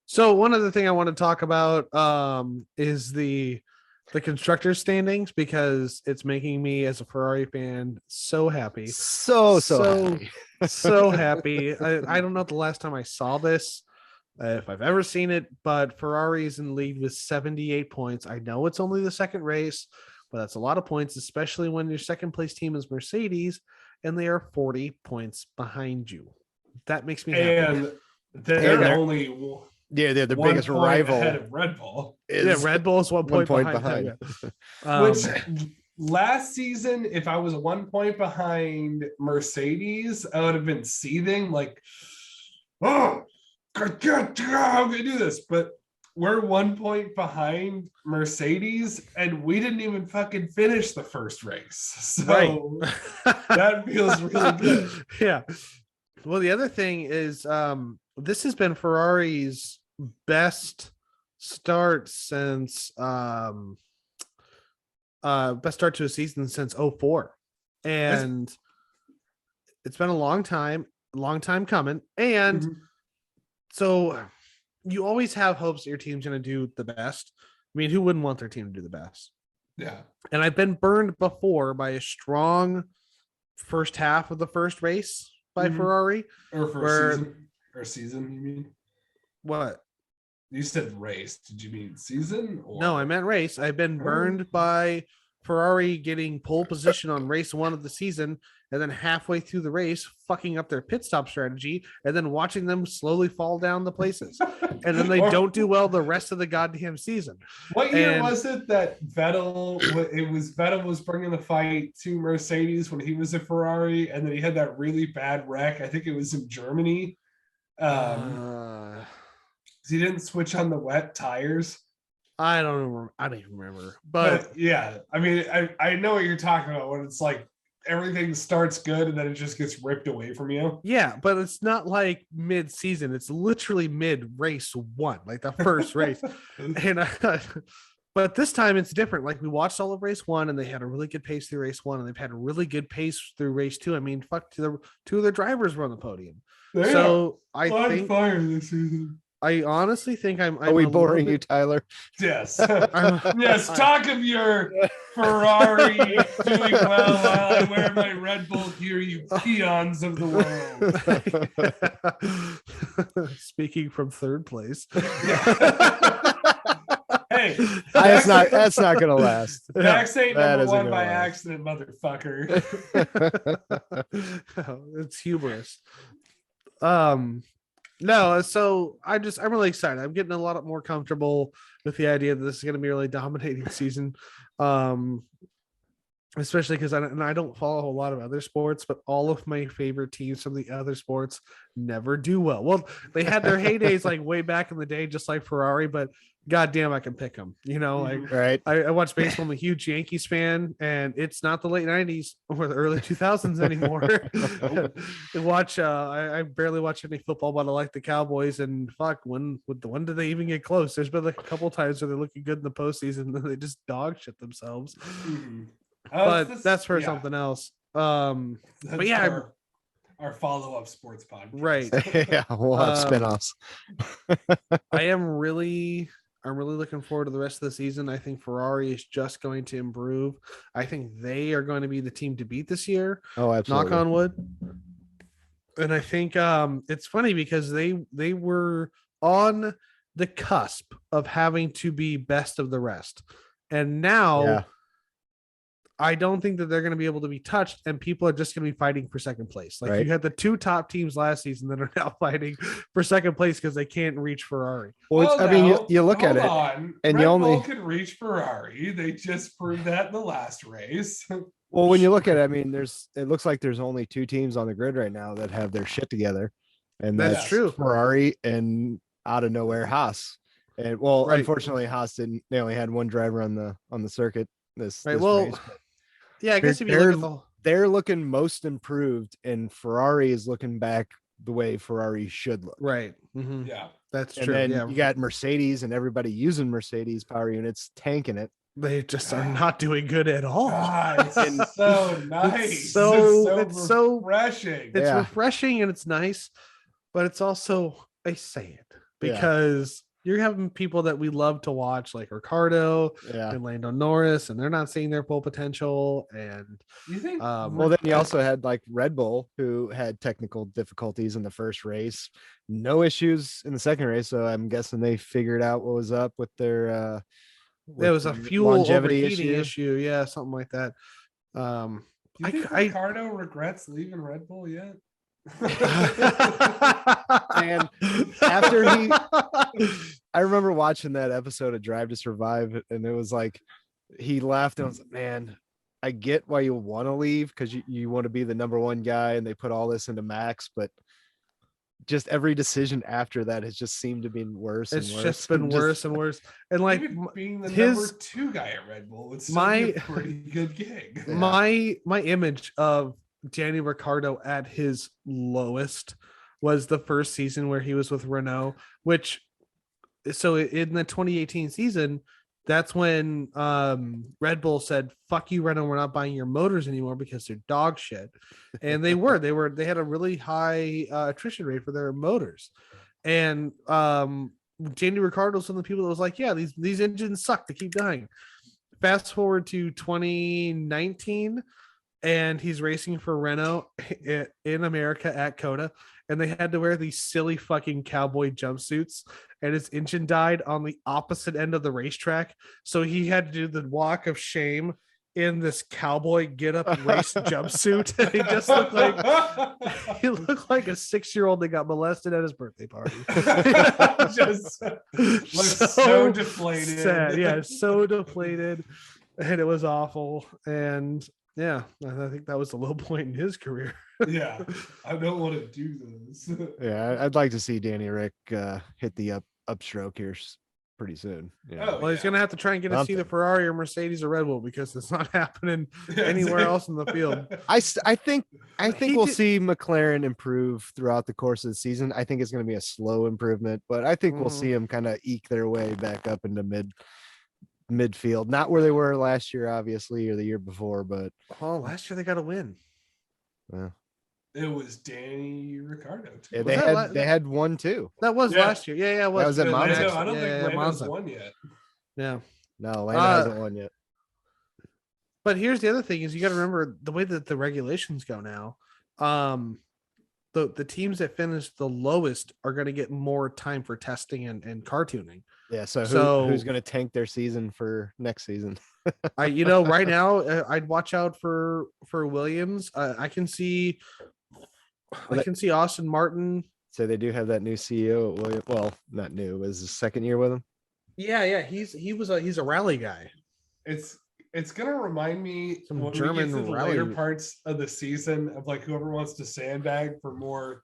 So one other thing I want to talk about is the constructors standings, because it's making me as a Ferrari fan so happy. So happy. So happy. I don't know the last time I saw this, if I've ever seen it, but Ferrari's in lead with 78 points. I know it's only the second race, but that's a lot of points, especially when your second place team is Mercedes and they are 40 points behind you. That makes me happy. And they're only they're the one biggest point rival ahead of Red Bull. Red Bull is 1 point behind. Which last season, if I was 1 point behind Mercedes, I would have been seething like, oh, how can I do this? But we're 1 point behind Mercedes, and we didn't even fucking finish the first race. So that feels really good. Yeah. Well, the other thing is, this has been Ferrari's best start since best start to a season since 2004, and it's been a long time coming. And so you always have hopes that your team's going to do the best. I mean, who wouldn't want their team to do the best? Yeah. And I've been burned before by a strong first half of the first race by Ferrari. Or season, you mean? What? You said race. Did you mean season? Or... No, I meant race. I've been burned by Ferrari getting pole position on race 1 of the season, and then halfway through the race fucking up their pit stop strategy, and then watching them slowly fall down the places. And then they don't do well the rest of the goddamn season. What year was it that Vettel was bringing the fight to Mercedes when he was a Ferrari, and then he had that really bad wreck? I think it was in Germany. He didn't switch on the wet tires. I don't even remember. But yeah, I mean, I know what you're talking about, when it's like everything starts good and then it just gets ripped away from you. Yeah, but it's not like mid-season. It's literally mid-race 1, like the first race. And but this time it's different. Like, we watched all of race 1, and they had a really good pace through race 1, and they've had a really good pace through race 2. I mean, fuck, 2 of their drivers were on the podium. So I think fire this season. I honestly think I'm. Are we boring you, Tyler? Yes. Yes. Talk of your Ferrari doing well while I wear my Red Bull gear, you peons of the world. Speaking from third place. Hey, that's not gonna last. Max ain't number 1 by accident, motherfucker. It's humorous. No, so I'm really excited. I'm getting a lot more comfortable with the idea that this is going to be a really dominating season. especially because I don't follow a lot of other sports, but all of my favorite teams from the other sports never do well. Well, they had their heydays like way back in the day, just like Ferrari, but goddamn, I can pick them. You know, like Right. I watch baseball. I'm a huge Yankees fan, and it's not the late '90s or the early 2000s anymore. I barely watch any football, but I like the Cowboys. And fuck, when do they even get close? There's been like a couple times where they're looking good in the postseason, and they just dog shit themselves. Mm-hmm. But that's for something else. But yeah, our follow-up sports podcast. Right. Yeah, we'll have spinoffs. I'm really looking forward to the rest of the season. I think Ferrari is just going to improve. I think they are going to be the team to beat this year. Oh, absolutely. Knock on wood. And I think it's funny because they were on the cusp of having to be best of the rest. And now I don't think that they're going to be able to be touched, and people are just going to be fighting for second place. Like you had the two top teams last season that are now fighting for second place because they can't reach Ferrari. Well, I mean, you look at it, and Red you only Bull could reach Ferrari. They just proved that in the last race. Well, when you look at it, I mean, it looks like there's only two teams on the grid right now that have their shit together, and that's true. Ferrari and out of nowhere Haas. And unfortunately, Haas didn't. They only had one driver on the circuit this race. Yeah, I guess if you look at they're looking most improved, and Ferrari is looking back the way Ferrari should look. Right. Mm-hmm. Yeah, that's true. And then you got Mercedes and everybody using Mercedes power units tanking it. They just are not doing good at all. It's so nice. It's so refreshing. It's refreshing and it's nice, but it's also, I say it because you're having people that we love to watch, like Ricardo and Lando Norris, and they're not seeing their full potential. And you think? Well, then you also had like Red Bull, who had technical difficulties in the first race, no issues in the second race. So I'm guessing they figured out what was up with their. There was a fuel overheating issue. Yeah, something like that. Do you think Ricardo regrets leaving Red Bull yet? And after I remember watching that episode of Drive to Survive, and it was like he left and I was like, man, I get why you want to leave because you want to be the number one guy, and they put all this into Max, but just every decision after that has just seemed to be worse. It's just been worse and worse. And like being the number two guy at Red Bull would still be a pretty good gig. My image of Danny Ricciardo at his lowest was the first season where he was with Renault, so in the 2018 season, that's when Red Bull said, fuck you, Renault, we're not buying your motors anymore because they're dog shit. And they had a really high attrition rate for their motors. And Danny Ricciardo's one of the people that was like, yeah, these engines suck, they keep dying. Fast forward to 2019, and he's racing for Renault in America at COTA, and they had to wear these silly fucking cowboy jumpsuits, and his engine died on the opposite end of the racetrack. So he had to do the walk of shame in this cowboy get up race jumpsuit. And he just looked like a 6-year-old that got molested at his birthday party. Just looks so deflated. Sad. Yeah, so deflated. And it was awful. And yeah, I think that was the low point in his career. Yeah, I don't want to do this. Yeah, I'd like to see Danny Rick hit the upstroke here pretty soon. Yeah. He's gonna have to try and get to see the Ferrari or Mercedes or Red Bull because it's not happening anywhere else in the field. I think we'll see McLaren improve throughout the course of the season. I think it's going to be a slow improvement, but I think we'll see them kind of eke their way back up into midfield, not where they were last year, obviously, or the year before, but last year they got a win. Yeah. It was Danny Ricciardo too. Yeah, they had one too. That was last year. Yeah, it was. That was at Monza. I don't think Lando's won yet. Yeah. No, Lando hasn't won yet. But here's the other thing: is you got to remember the way that the regulations go now. The teams that finish the lowest are going to get more time for testing and car tuning. Yeah. So who's going to tank their season for next season? Right now, I'd watch out for Williams. I can see Austin Martin. So they do have that new CEO at Williams. Well, not new. It was his second year with him. Yeah. He's a rally guy. it's gonna remind me Some when German we get to the rally. later parts of the season of like whoever wants to sandbag for more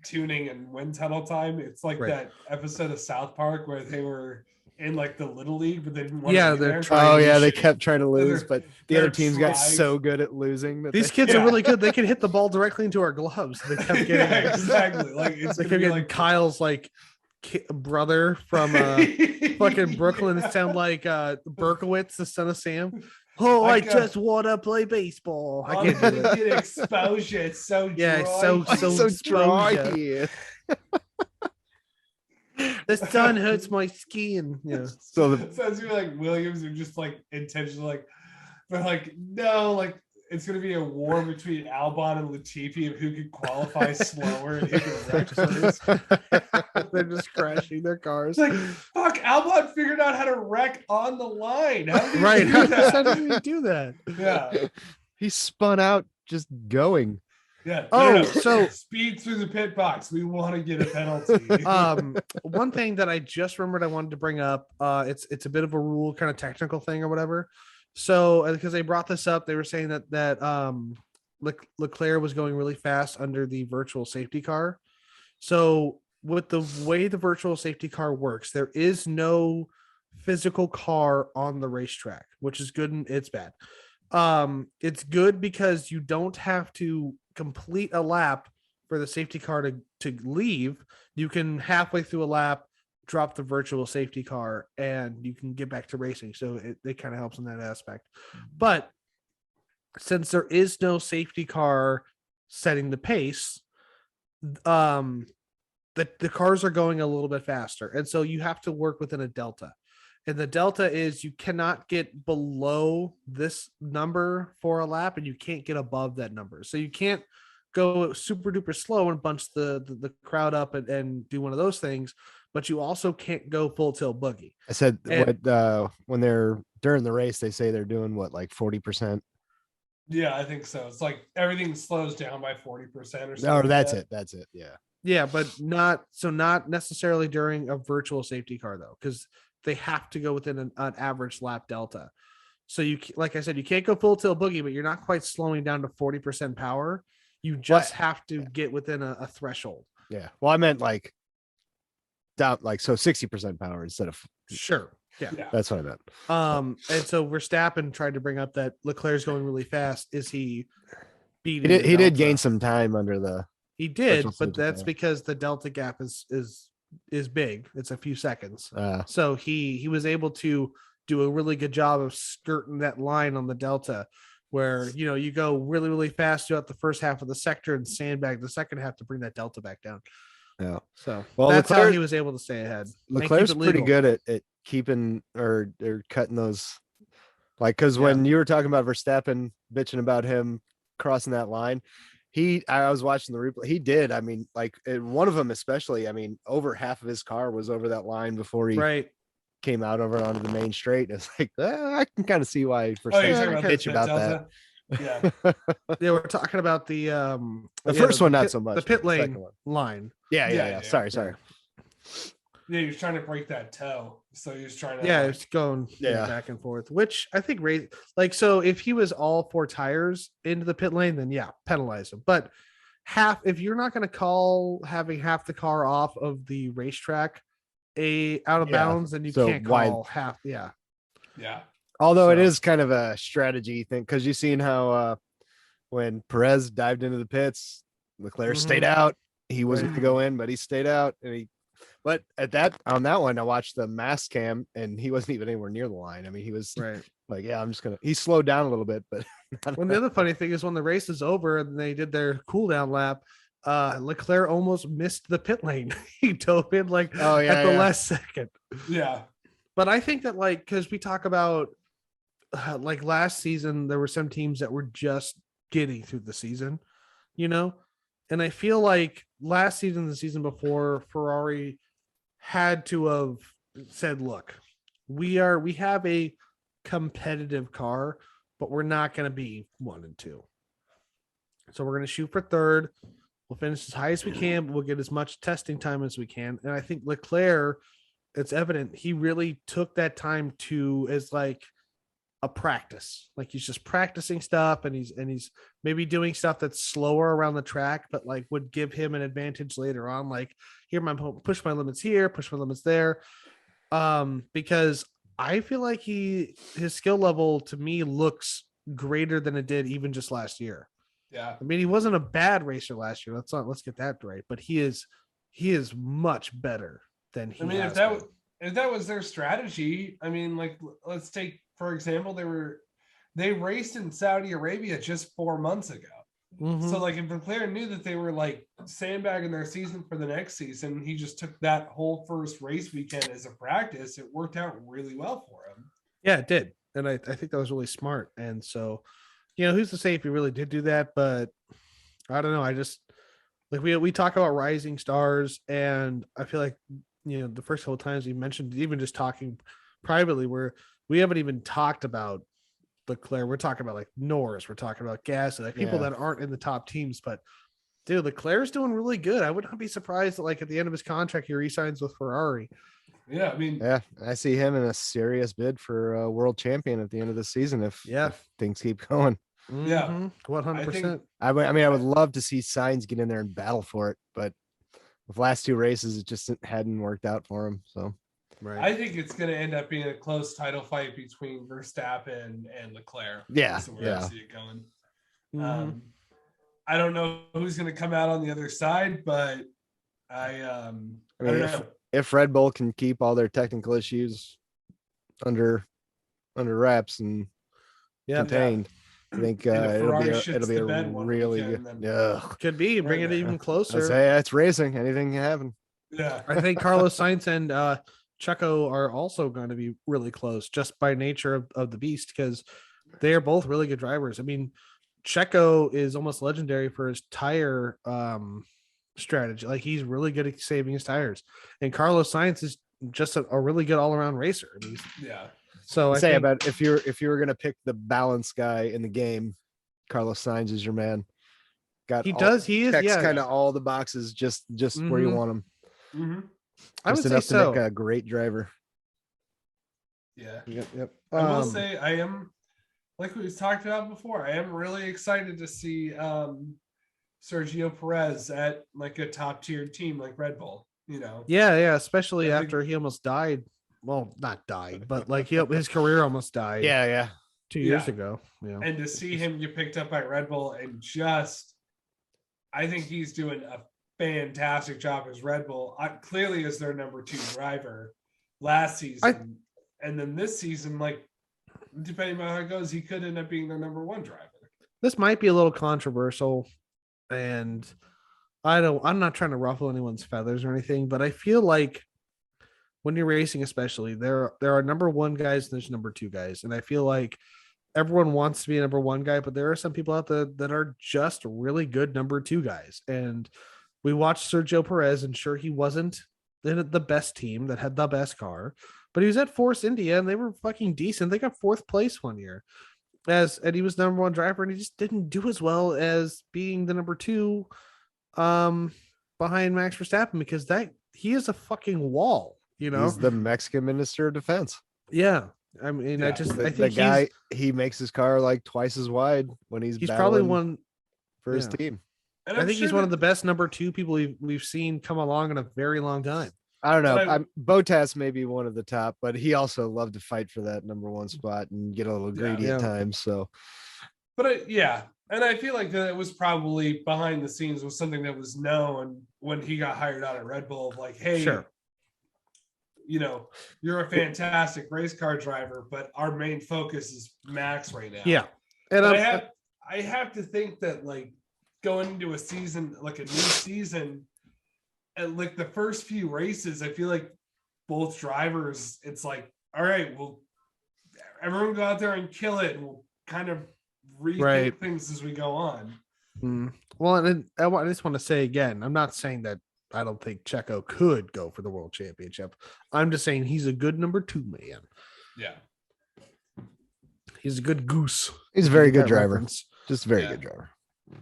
tuning and wind tunnel time. It's like Right. that episode of South Park where they were in like the little league, but they didn't want Yeah, to be they're there. trying Oh to be yeah, they shitty. kept trying to lose, but the they're other teams got trying. so good at losing that These they, kids are Yeah. really good. They can hit the ball directly into our gloves. They kept getting Yeah, exactly. Like it's they gonna kept be getting like Kyle's like brother from fucking Brooklyn. Yeah. Sound like Berkowitz, the son of Sam. Oh, I just want to play baseball. I I'm can't do gonna it. get exposure. It's so Yeah, dry. so Why so so dry exposure. here. The sun hurts my skin. Yeah. So the, sounds like Williams are just like intentionally like, but like no, like it's gonna be a war between Albon and Latifi of who can qualify slower and who can wreck first. They're just crashing their cars. It's like fuck, Albon figured out how to wreck on the line. How did he Right. do How that? did he do that? Yeah, he spun out just going. yeah. Oh, so- speed through the pit box. We want to get a penalty. One thing that I just remembered I wanted to bring up, it's a bit of a rule kind of technical thing or whatever. So because they brought this up, they were saying that Leclerc was going really fast under the virtual safety car. So with the way the virtual safety car works, there is no physical car on the racetrack, which is good and it's bad. It's good because you don't have to complete a lap for the safety car to leave. You can halfway through a lap drop the virtual safety car and you can get back to racing. So it kind of helps in that aspect. But since there is no safety car setting the pace, the cars are going a little bit faster. And so you have to work within a delta. And the delta is you cannot get below this number for a lap and you can't get above that number. So you can't go super duper slow and bunch the crowd up and do one of those things, but you also can't go full tilt boogie. I said And- when they're during the race, they say they're doing what, like 40%. Yeah, I think so. It's like everything slows down by 40% or something. Or like that's that. it. That's it. Yeah. Yeah, but not necessarily during a virtual safety car though, because they have to go within an average lap delta. So you, like I said, you can't go full tilt boogie, but you're not quite slowing down to 40% power. You just have to get within a threshold. Yeah. Well, I meant like down, like, so 60% power instead of, Sure. Yeah. Yeah. that's what I meant. And so Verstappen tried to bring up that Leclerc's going really fast. Is he beating? He did gain Delta? some time under the, He did, virtual but safety that's car. because the delta gap is big. It's a few seconds. uh, So he was able to do a really good job of skirting that line on the delta, where you go really really fast throughout the first half of the sector and sandbag the second half to bring that delta back down. yeah. So Well, that's how Leclerc- he was able to stay ahead. and keep Leclerc's it pretty legal. good at keeping or cutting those, like, because Yeah. when you were talking about Verstappen bitching about him crossing that line, I was watching the replay. He did. I mean, like, one of them especially. I mean, over half of his car was over that line before he Right. came out over onto the main straight. It's like, I can kind of see why Oh, you're Verstappen talking about bitch the about Delta? Yeah. that. Yeah, we're talking about the The first one, not pit- so much, The but pit the second lane one. line. Yeah. Sorry. Yeah, he was trying to break that toe. So he was trying to Yeah, like, it's going Yeah. back and forth, which I think like, so if he was all four tires into the pit lane, then yeah, penalize him. But if you're not going to call having half the car off of the racetrack out of Yeah, bounds, then you so can't why- call half. Yeah. yeah. Although it So- is kind of a strategy thing, because you've seen how when Perez dived into the pits, Leclerc stayed out. He wasn't Right. going to go in, but he stayed out. But on that one, I watched the mass cam, and he wasn't even anywhere near the line. I mean, he was Right. like, "Yeah, I'm just gonna." He slowed down a little bit, but When the other funny thing is when the race is over and they did their cool down lap, Leclerc almost missed the pit lane. He dove in at the last second. Yeah. But I think that, like, because we talk about like last season, there were some teams that were just getting through the season, and I feel like last season, the season before, Ferrari had to have said, look, we have a competitive car, but we're not going to be 1 and 2. So we're going to shoot for third. We'll finish as high as we can, but we'll get as much testing time as we can. And I think Leclerc, it's evident he really took that time to, as like, a practice. Like he's just practicing stuff, and he's maybe doing stuff that's slower around the track, but like would give him an advantage later on. Like here, push my limits here, push my limits there. Because I feel like his skill level to me looks greater than it did even just last year. Yeah. I mean, he wasn't a bad racer last year. Let's get that right. But he is much better than he. I mean, has if that was their strategy, I mean, like let's take for example, they raced in Saudi Arabia just 4 months ago. Mm-hmm. So like if Leclerc knew that they were like sandbagging their season for the next season, he just took that whole first race weekend as a practice. It worked out really well for him. Yeah, it did. And I think that was really smart. And so, who's to say if he really did do that? But I don't know. I just like we talk about rising stars, and I feel like the first couple of times we mentioned, even just talking privately, where we haven't even talked about Leclerc. We're talking about like Norris. We're talking about Gasly, like people that aren't in the top teams. But dude, Leclerc's doing really good. I would not be surprised that like at the end of his contract he resigns with Ferrari. Yeah, I mean, I see him in a serious bid for a world champion at the end of the season if things keep going. Yeah, 100%. I would love to see Sainz get in there and battle for it, but the last 2 races it just hadn't worked out for him. So, right. I think it's going to end up being a close title fight between Verstappen and Leclerc. Yeah, that's where I see it going. Mm-hmm. I don't know who's going to come out on the other side, but I don't know. If Red Bull can keep all their technical issues under wraps and contained, I think it'll be a really good. Could be bring it even closer. It's racing. Anything can happen. Yeah, I think Carlos Sainz and Checo are also going to be really close, just by nature of the beast, because they are both really good drivers. I mean, Checo is almost legendary for his tire strategy. Like he's really good at saving his tires, and Carlos Sainz is just a really good all-around racer. I mean, so I think about if you were gonna pick the balance guy in the game, Carlos Sainz is your man. He is kind of all the boxes just where you want him. Mm-hmm. I would say so. To make a great driver. Yeah. Yep. I will say I am, like we've talked about before, I am really excited to see Sergio Perez at like a top tier team like Red Bull, Yeah, especially after he almost died. Well, not died, but like his career almost died. Yeah. 2 years ago. Yeah. And to see him get picked up by Red Bull and I think he's doing a fantastic job as Red Bull. Clearly is their number 2 driver last season. And then this season, like depending on how it goes, he could end up being their number 1 driver. This might be a little controversial, and I'm not trying to ruffle anyone's feathers or anything, but I feel like when you're racing, especially, there are number 1 guys and there's number 2 guys. And I feel like everyone wants to be a number 1 guy, but there are some people out there that are just really good number 2 guys. And we watched Sergio Perez, and sure, he wasn't in the best team that had the best car, but he was at Force India and they were fucking decent. They got 4th place one year and he was number 1 driver, and he just didn't do as well as being the number 2 behind Max Verstappen, because he is a fucking wall. He's the Mexican Minister of Defense. Yeah. I mean, I think the guy, he makes his car like twice as wide when he's probably one for his team. And I think he's one of the best number 2 people we've seen come along in a very long time. I don't know. Bottas may be one of the top, but he also loved to fight for that number 1 spot and get a little greedy at times. So, but and I feel like that it was probably behind the scenes was something that was known when he got hired out at Red Bull. Like, hey, sure, you're a fantastic race car driver, but our main focus is Max right now. Yeah, and I have to think that like going into a season, like a new season. And like the first few races, I feel like both drivers, it's like, all right, well, everyone go out there and kill it, and we'll kind of rethink things as we go on. Well, and I just want to say again, I'm not saying that I don't think Checo could go for the world championship. I'm just saying he's a good number 2 man. Yeah. He's a good goose. He's a very good driver. Just a very good driver.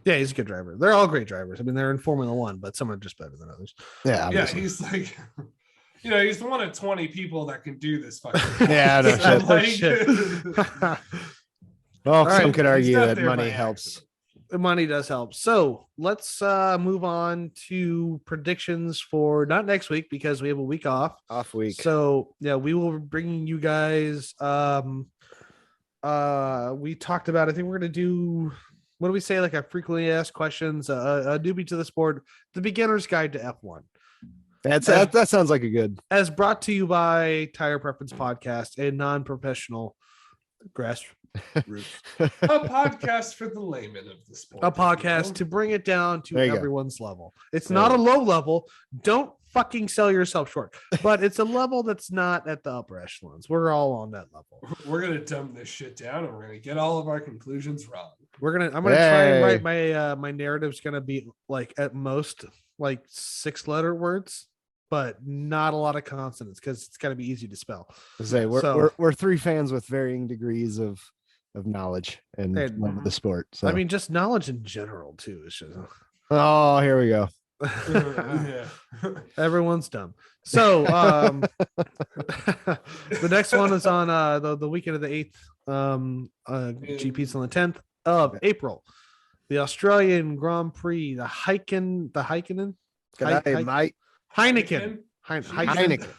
Yeah, he's a good driver. They're all great drivers. I mean, they're in Formula 1, but some are just better than others. Yeah, obviously. He's like, he's one of 20 people that can do this fucking. Yeah, no So, shit. like, Well, some right. could He's argue not that there by money helps. accident. Money does help. So let's move on to predictions for not next week because we have a week off. Off week. So yeah, we will be bringing you guys. We talked about. I think we're gonna do. What do we say? Like a frequently asked questions, a newbie to the sport, the beginner's guide to F1. That sounds like a good. As brought to you by Tire Preference Podcast, a non-professional grassroots. A podcast for the layman of the sport. A podcast to bring it down to There you go. everyone's level. It's There not a you low level. Don't fucking sell yourself short. But it's a level that's not at the upper echelons. We're all on that level. We're gonna dumb this shit down, and we're gonna get all of our conclusions wrong. I'm gonna try and write Hey. my narrative's gonna be like at most like 6-letter words, but not a lot of consonants because it's gotta be easy to spell. We're three fans with varying degrees of knowledge and love of the sport. So I mean, just knowledge in general too. It's just oh, here we go. Yeah. everyone's dumb. So the next one is on the weekend of the 8th. GP's on the 10th of April. The Australian Grand Prix, the Heineken. Good day, mate. Heineken. Heineken.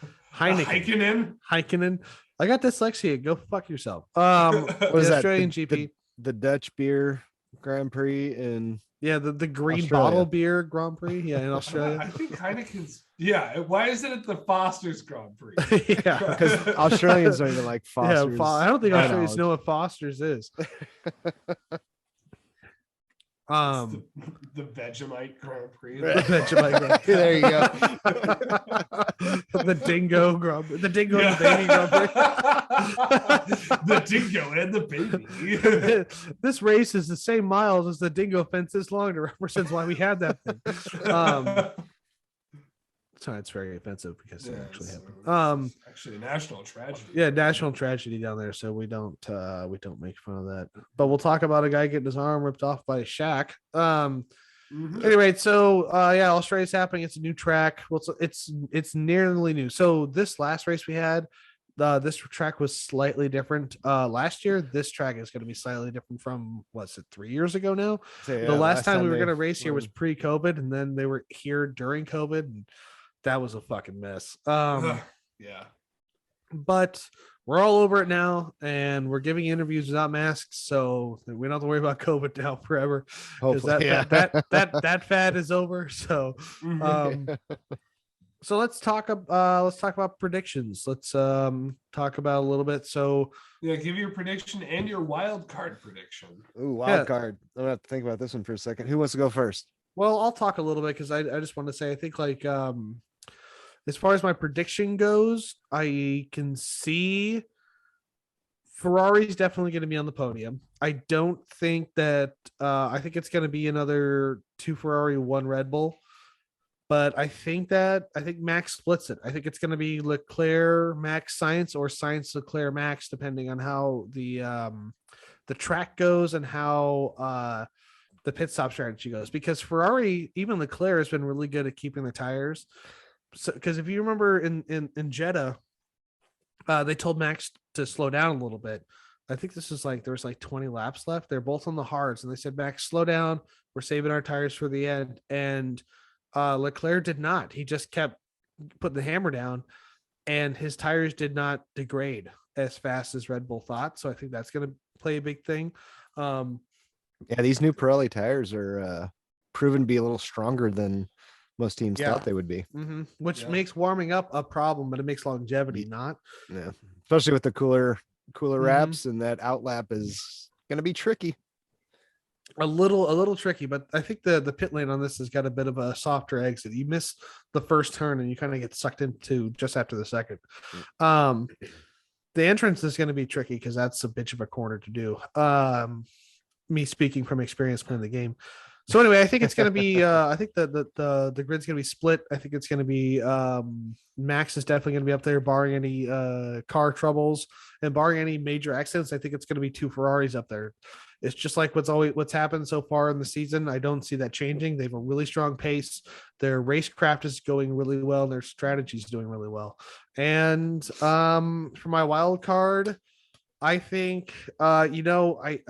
I got dyslexia. Go fuck yourself. What is the that? Australian GP. The Dutch beer Grand Prix in Yeah, the green Australia. bottle beer Grand Prix. Yeah, in Australia. I think Heineken's. Yeah. Why is it at the Foster's Grand Prix? Yeah. because Australians don't even like Foster's. Yeah, I don't think at Australians all. know what Foster's is. It's the Vegemite Grand Prix. The Vegemite Grand Prix. There you go. The dingo Grand Prix. The dingo and the baby Grand Prix. The dingo and the baby. This race is the same miles as the dingo fence is long to represent why we had that thing. So it's very offensive because it actually happened. It's actually a national tragedy. Yeah, national tragedy down there, so we don't make fun of that. But we'll talk about a guy getting his arm ripped off by a shack. Anyway, so yeah, Australia's happening. It's a new track. Well, it's nearly new. So this last race we had, this track was slightly different. Last year, this track is going to be slightly different from what's it 3 years ago now. So, yeah, The last time we were they- going to race here was pre-COVID, and then they were here during COVID, and that was a fucking mess. Yeah. But we're all over it now, and we're giving interviews without masks, so we don't have to worry about COVID now forever. Because Hopefully, yeah. that fad is over. So so let's talk about predictions. Let's talk about a little bit. So Yeah, give your prediction and your wild card prediction. Ooh, wild Yeah. card. I'm gonna have to think about this one for a second. Who wants to go first? well, I'll talk a little bit because I just want to say I think like as far as my prediction goes, I can see Ferrari's definitely going to be on the podium. I don't think that I think it's going to be another 2 Ferrari, 1 Red Bull. But I think Max splits it. I think it's going to be Leclerc, Max, Sainz, or Sainz, Leclerc, Max, depending on how the track goes and how the pit stop strategy goes. Because Ferrari, even Leclerc, has been really good at keeping the tires. So, because if you remember in Jeddah, they told Max to slow down a little bit. I think this is like there was like 20 laps left. They're both on the hards, and they said, Max, slow down. We're saving our tires for the end. And Leclerc did not. He just kept putting the hammer down, and his tires did not degrade as fast as Red Bull thought. So I think that's going to play a big thing. Yeah, these new Pirelli tires are proven to be a little stronger than most teams Yeah. thought they would be. Which Yeah. makes warming up a problem, but it makes longevity not. Yeah, especially with the cooler Mhm. wraps, and that outlap is gonna be tricky. A little tricky, but I think the pit lane on this has got a bit of a softer exit. You miss the first turn and you kind of get sucked into just after the second. The entrance is going to be tricky because that's a bitch of a corner to do. Me speaking from experience playing the game. So anyway, I think it's going to be. I think the grid's going to be split. I think it's going to be. Max is definitely going to be up there, barring any car troubles and barring any major accidents. I think it's going to be 2 Ferraris up there. It's just like what's happened so far in the season. I don't see that changing. They have a really strong pace. Their racecraft is going really well, and their strategy is doing really well. And for my wild card, I think I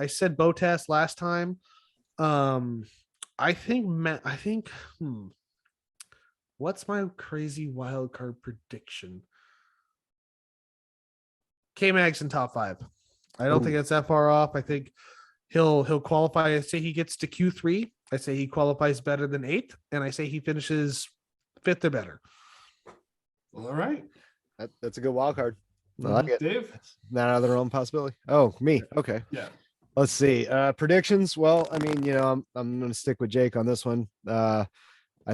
said Bottas last time. I think what's my crazy wild card prediction? K-Mag's in top 5. I don't think it's that far off. I think he'll qualify. I say he gets to Q3. I say he qualifies better than 8th, and I say he finishes 5th or better. All right. That's a good wild card. I like it. Dave? Not out of their own possibility. Oh, me. Okay. Yeah. Let's see. Predictions. Well, I mean, I'm going to stick with Jake on this one. I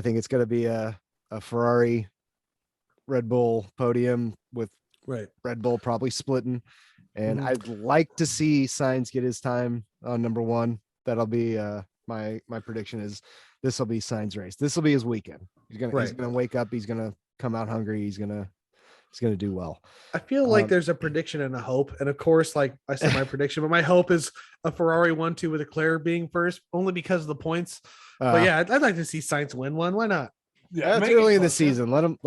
think it's going to be a Ferrari Red Bull podium with Red Bull probably splitting. And I'd like to see Sainz get his time on number 1. That'll be my prediction is this will be Sainz race. This will be his weekend. He's gonna wake up. He's gonna come out hungry. He's gonna do well. I feel like there's a prediction and a hope, and of course, like I said, my prediction, but my hope is a Ferrari 1-2 with Leclerc being first, only because of the points. But yeah, I'd like to see Sainz win one. Why not? Yeah, it's early in the season. Let him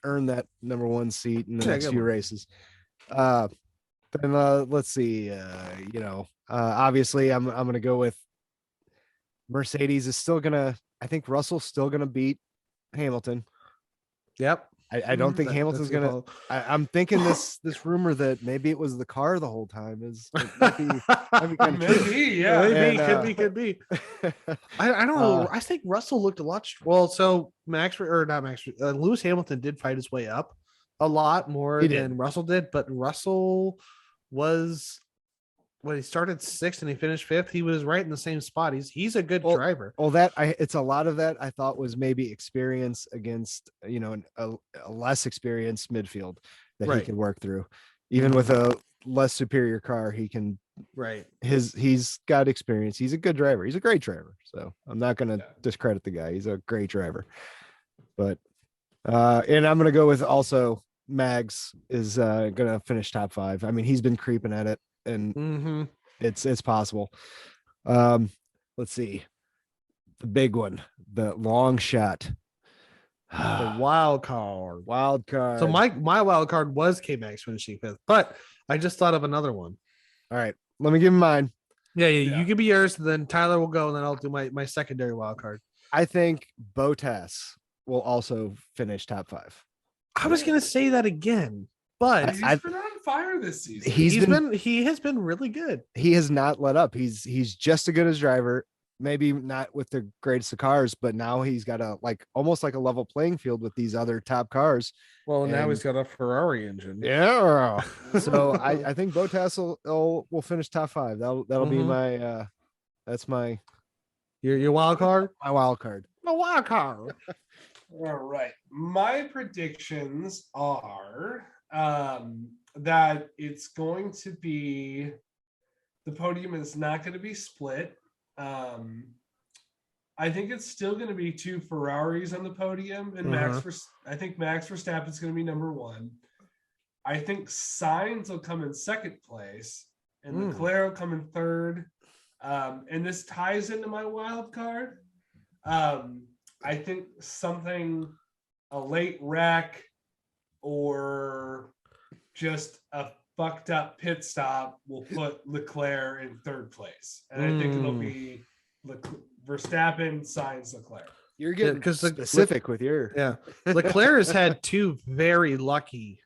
earn that number 1 seat in the next few races. Then let's see. Obviously, I'm gonna go with Mercedes is still gonna. I think Russell's still gonna beat Hamilton. Yep. I don't think Hamilton's gonna. I'm thinking this rumor that maybe it was the car the whole time is might be kind of could be. I don't know. I think Russell looked a lot. So Lewis Hamilton did fight his way up a lot more than Russell did, but Russell was when he started 6th and he finished 5th, he was right in the same spot. He's a good driver. Well, it's a lot of that I thought was maybe experience against a less experienced midfield that he can work through. Even with a less superior car, he can he's got experience. He's a good driver. He's a great driver. So I'm not gonna discredit the guy. He's a great driver. But and I'm gonna go with also Mags is gonna finish top 5. I mean, he's been creeping at it. And it's possible. Let's see. The big one, the long shot. The wild card. So my wild card was K-Max finishing 5th, but I just thought of another one. All right. Let me give him mine. Yeah. You give me yours, then Tyler will go, and then I'll do my secondary wild card. I think Bottas will also finish top 5. I was gonna say that again. But he's been on fire this season. He has been really good. He has not let up. He's just as good as driver. Maybe not with the greatest of cars, but now he's got almost like a level playing field with these other top cars. Well, now he's got a Ferrari engine. Yeah. So I think Bottas will finish top 5. That'll be my that's my your wild card. My wild card. My wild card. All right. My predictions are that it's going to be the podium is not going to be split. I think it's still going to be 2 Ferraris on the podium, and I think Max Verstappen is going to be number 1. I think Sainz will come in 2nd place, and Leclerc will come in 3rd. And this ties into my wild card. I think a late wreck or just a fucked up pit stop will put Leclerc in 3rd place. And I think it'll be Verstappen, Sainz, Leclerc. You're getting specific with your Leclerc has had 2 very lucky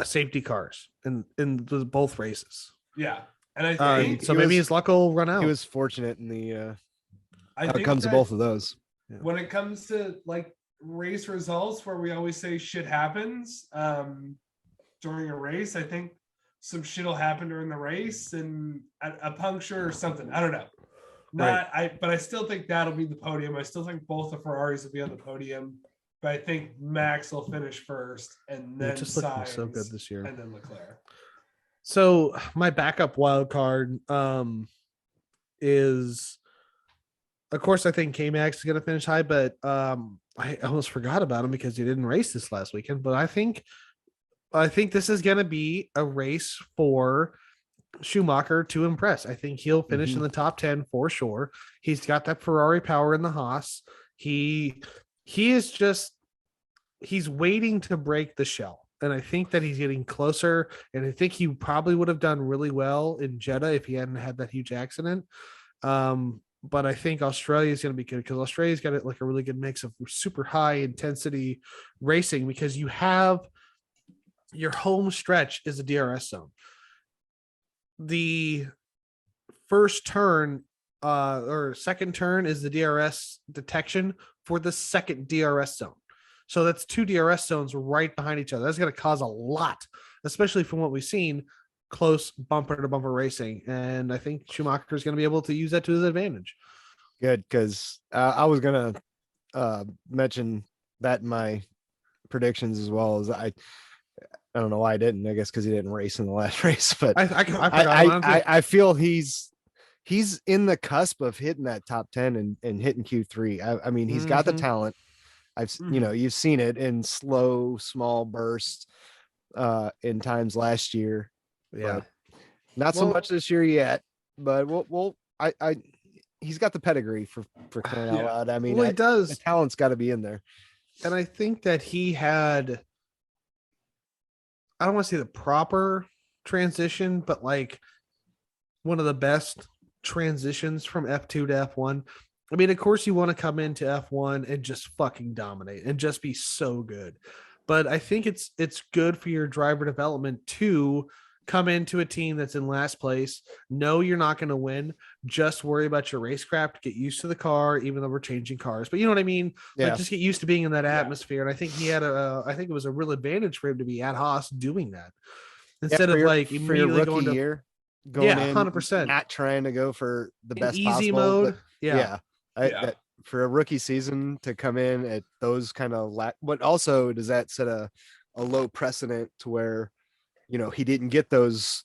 safety cars in both races. Yeah. And I think so maybe his luck will run out. He was fortunate in the outcomes of both of those. When it comes to race results where we always say shit happens during a race, I think some shit will happen during the race and a puncture or something. I don't know. But I still think that'll be the podium. I still think both the Ferraris will be on the podium, but I think Max will finish first and then just looking so good this year. And then Leclerc. So my backup wild card is, of course, I think K-Max is going to finish high, but I almost forgot about him because he didn't race this last weekend. But I think this is going to be a race for Schumacher to impress. I think he'll finish in the top 10 for sure. He's got that Ferrari power in the Haas. He is just he's waiting to break the shell. And I think that he's getting closer. And I think he probably would have done really well in Jeddah if he hadn't had that huge accident. But I think Australia is going to be good because Australia's got like a really good mix of super high intensity racing because you have your home stretch is a DRS zone. The first turn or second turn is the DRS detection for the second DRS zone. So that's 2 DRS zones right behind each other. That's going to cause a lot, especially from what we've seen, close bumper to bumper racing. And I think Schumacher is going to be able to use that to his advantage. Good, because I was going to mention that in my predictions as well. As I don't know why I didn't. I guess because he didn't race in the last race, but I feel he's in the cusp of hitting that top 10 and hitting Q3. I mean, he's got the talent. You've seen it in slow, small bursts in times last year. Yeah, not so much this year yet. But he's got the pedigree for crying out loud. I mean, he does. The talent's got to be in there. And I think that he had, I don't want to say the proper transition, but like one of the best transitions from F2 to F1. I mean, of course, you want to come into F1 and just fucking dominate and just be so good. But I think it's good for your driver development to come into a team that's in last place. No, you're not going to win. Just worry about your racecraft. Get used to the car, even though we're changing cars. But you know what I mean? Yeah. Like, just get used to being in that atmosphere. And I think he had I think it was a real advantage for him to be at Haas doing that instead of like immediately going to year. Going in 100%. Not trying to go for the best easy possible, mode. That for a rookie season to come in at those kind of but also does that set a low precedent to where he didn't get those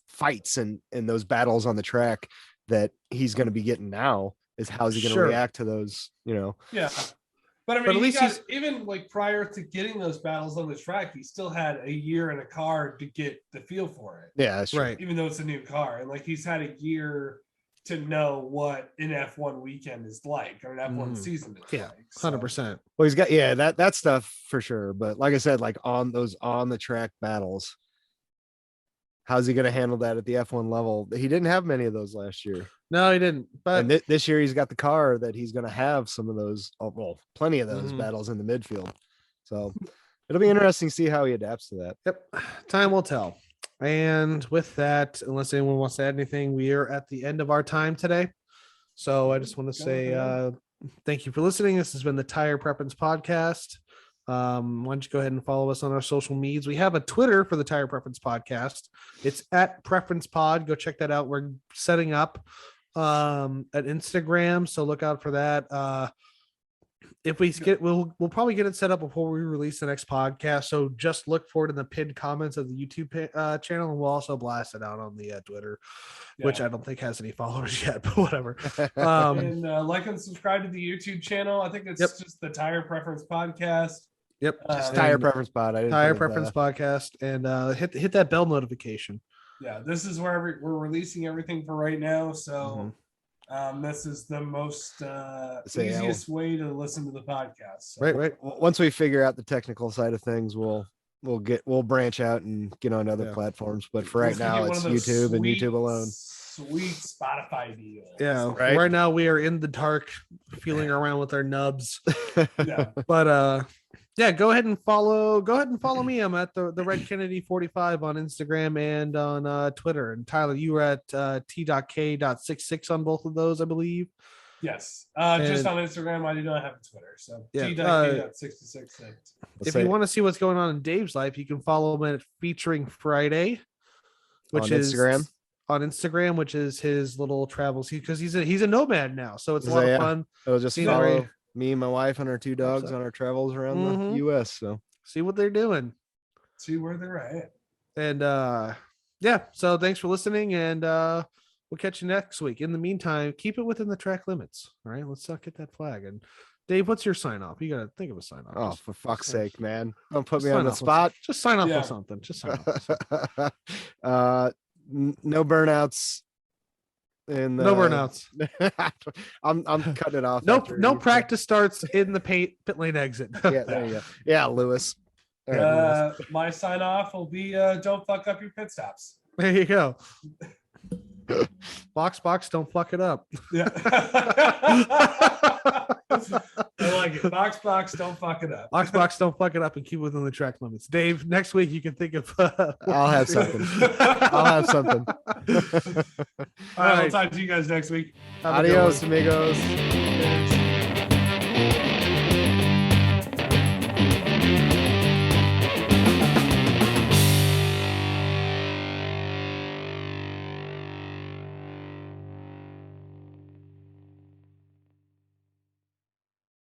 fights and those battles on the track that he's going to be getting now. Is how's he going to react to those? Yeah. But I mean, at least even like prior to getting those battles on the track, he still had a year in a car to get the feel for it. Yeah, that's right. Even though it's a new car, and like he's had a year to know what an F1 weekend is like or an F1 season is like. 100%. Well, he's got that stuff for sure. But like I said, like on those on the track battles, how's he going to handle that at the F1 level? He didn't have many of those last year. No, he didn't. But this year he's got the car that he's going to have some of those, plenty of those battles in the midfield. So it'll be interesting to see how he adapts to that. Yep. Time will tell. And with that, unless anyone wants to add anything, we are at the end of our time today. So I just want to say thank you for listening. This has been the Tire Preference Podcast. Why don't you go ahead and follow us on our social medias? We have a Twitter for the Tire Preference Podcast. It's at Preference Pod. Go check that out. We're setting up an Instagram, so look out for that. If we get, we'll probably get it set up before we release the next podcast. So just look for it in the pinned comments of the YouTube channel, and we'll also blast it out on the Twitter, which I don't think has any followers yet, but whatever. And like and subscribe to the YouTube channel. I think it's just the Tire Preference Podcast. Yep, just Tire Preference Pod. Tire Preference Podcast, and hit that bell notification. Yeah, this is where we're releasing everything for right now. So. This is the most easiest way to listen to the podcast. So. Right. Once we figure out the technical side of things, we'll branch out and get on other platforms. But for right now, it's YouTube and YouTube alone. Sweet Spotify deal. Yeah. Right now we are in the dark, feeling around with our nubs. But go ahead and follow me. I'm at the Red Kennedy 45 on Instagram and on Twitter. And Tyler, you were at t.k.66 on both of those, I believe. Yes. Just on Instagram. I do not have a Twitter. So t.k.66. If you want to see what's going on in Dave's life, you can follow him at Featuring Friday, which is on Instagram, which is his little travels. Because he's a nomad now, so it's a lot of fun. It'll just follow me and my wife and our 2 dogs on our travels around the U.S. So see what they're doing, see where they're at, and So thanks for listening, and we'll catch you next week. In the meantime, keep it within the track limits. All right, let's get that flag. And Dave, what's your sign off? You gotta think of a sign off. Oh, for fuck's sake, man! Don't put me on the spot. Just sign off with something. Just sign off. No burnouts. And No burnouts. I'm cutting it off. No practice starts in the pit lane exit. Yeah, there you go. Yeah, Lewis. All right, Lewis. My sign off will be don't fuck up your pit stops. There you go. Box, don't fuck it up. Yeah. I like it. Box, don't fuck it up. Box, don't fuck it up and keep within the track limits. Dave, next week you can think of. I'll have something. I'll have something. All right, I'll talk to you guys next week. Adios, amigos. Cheers.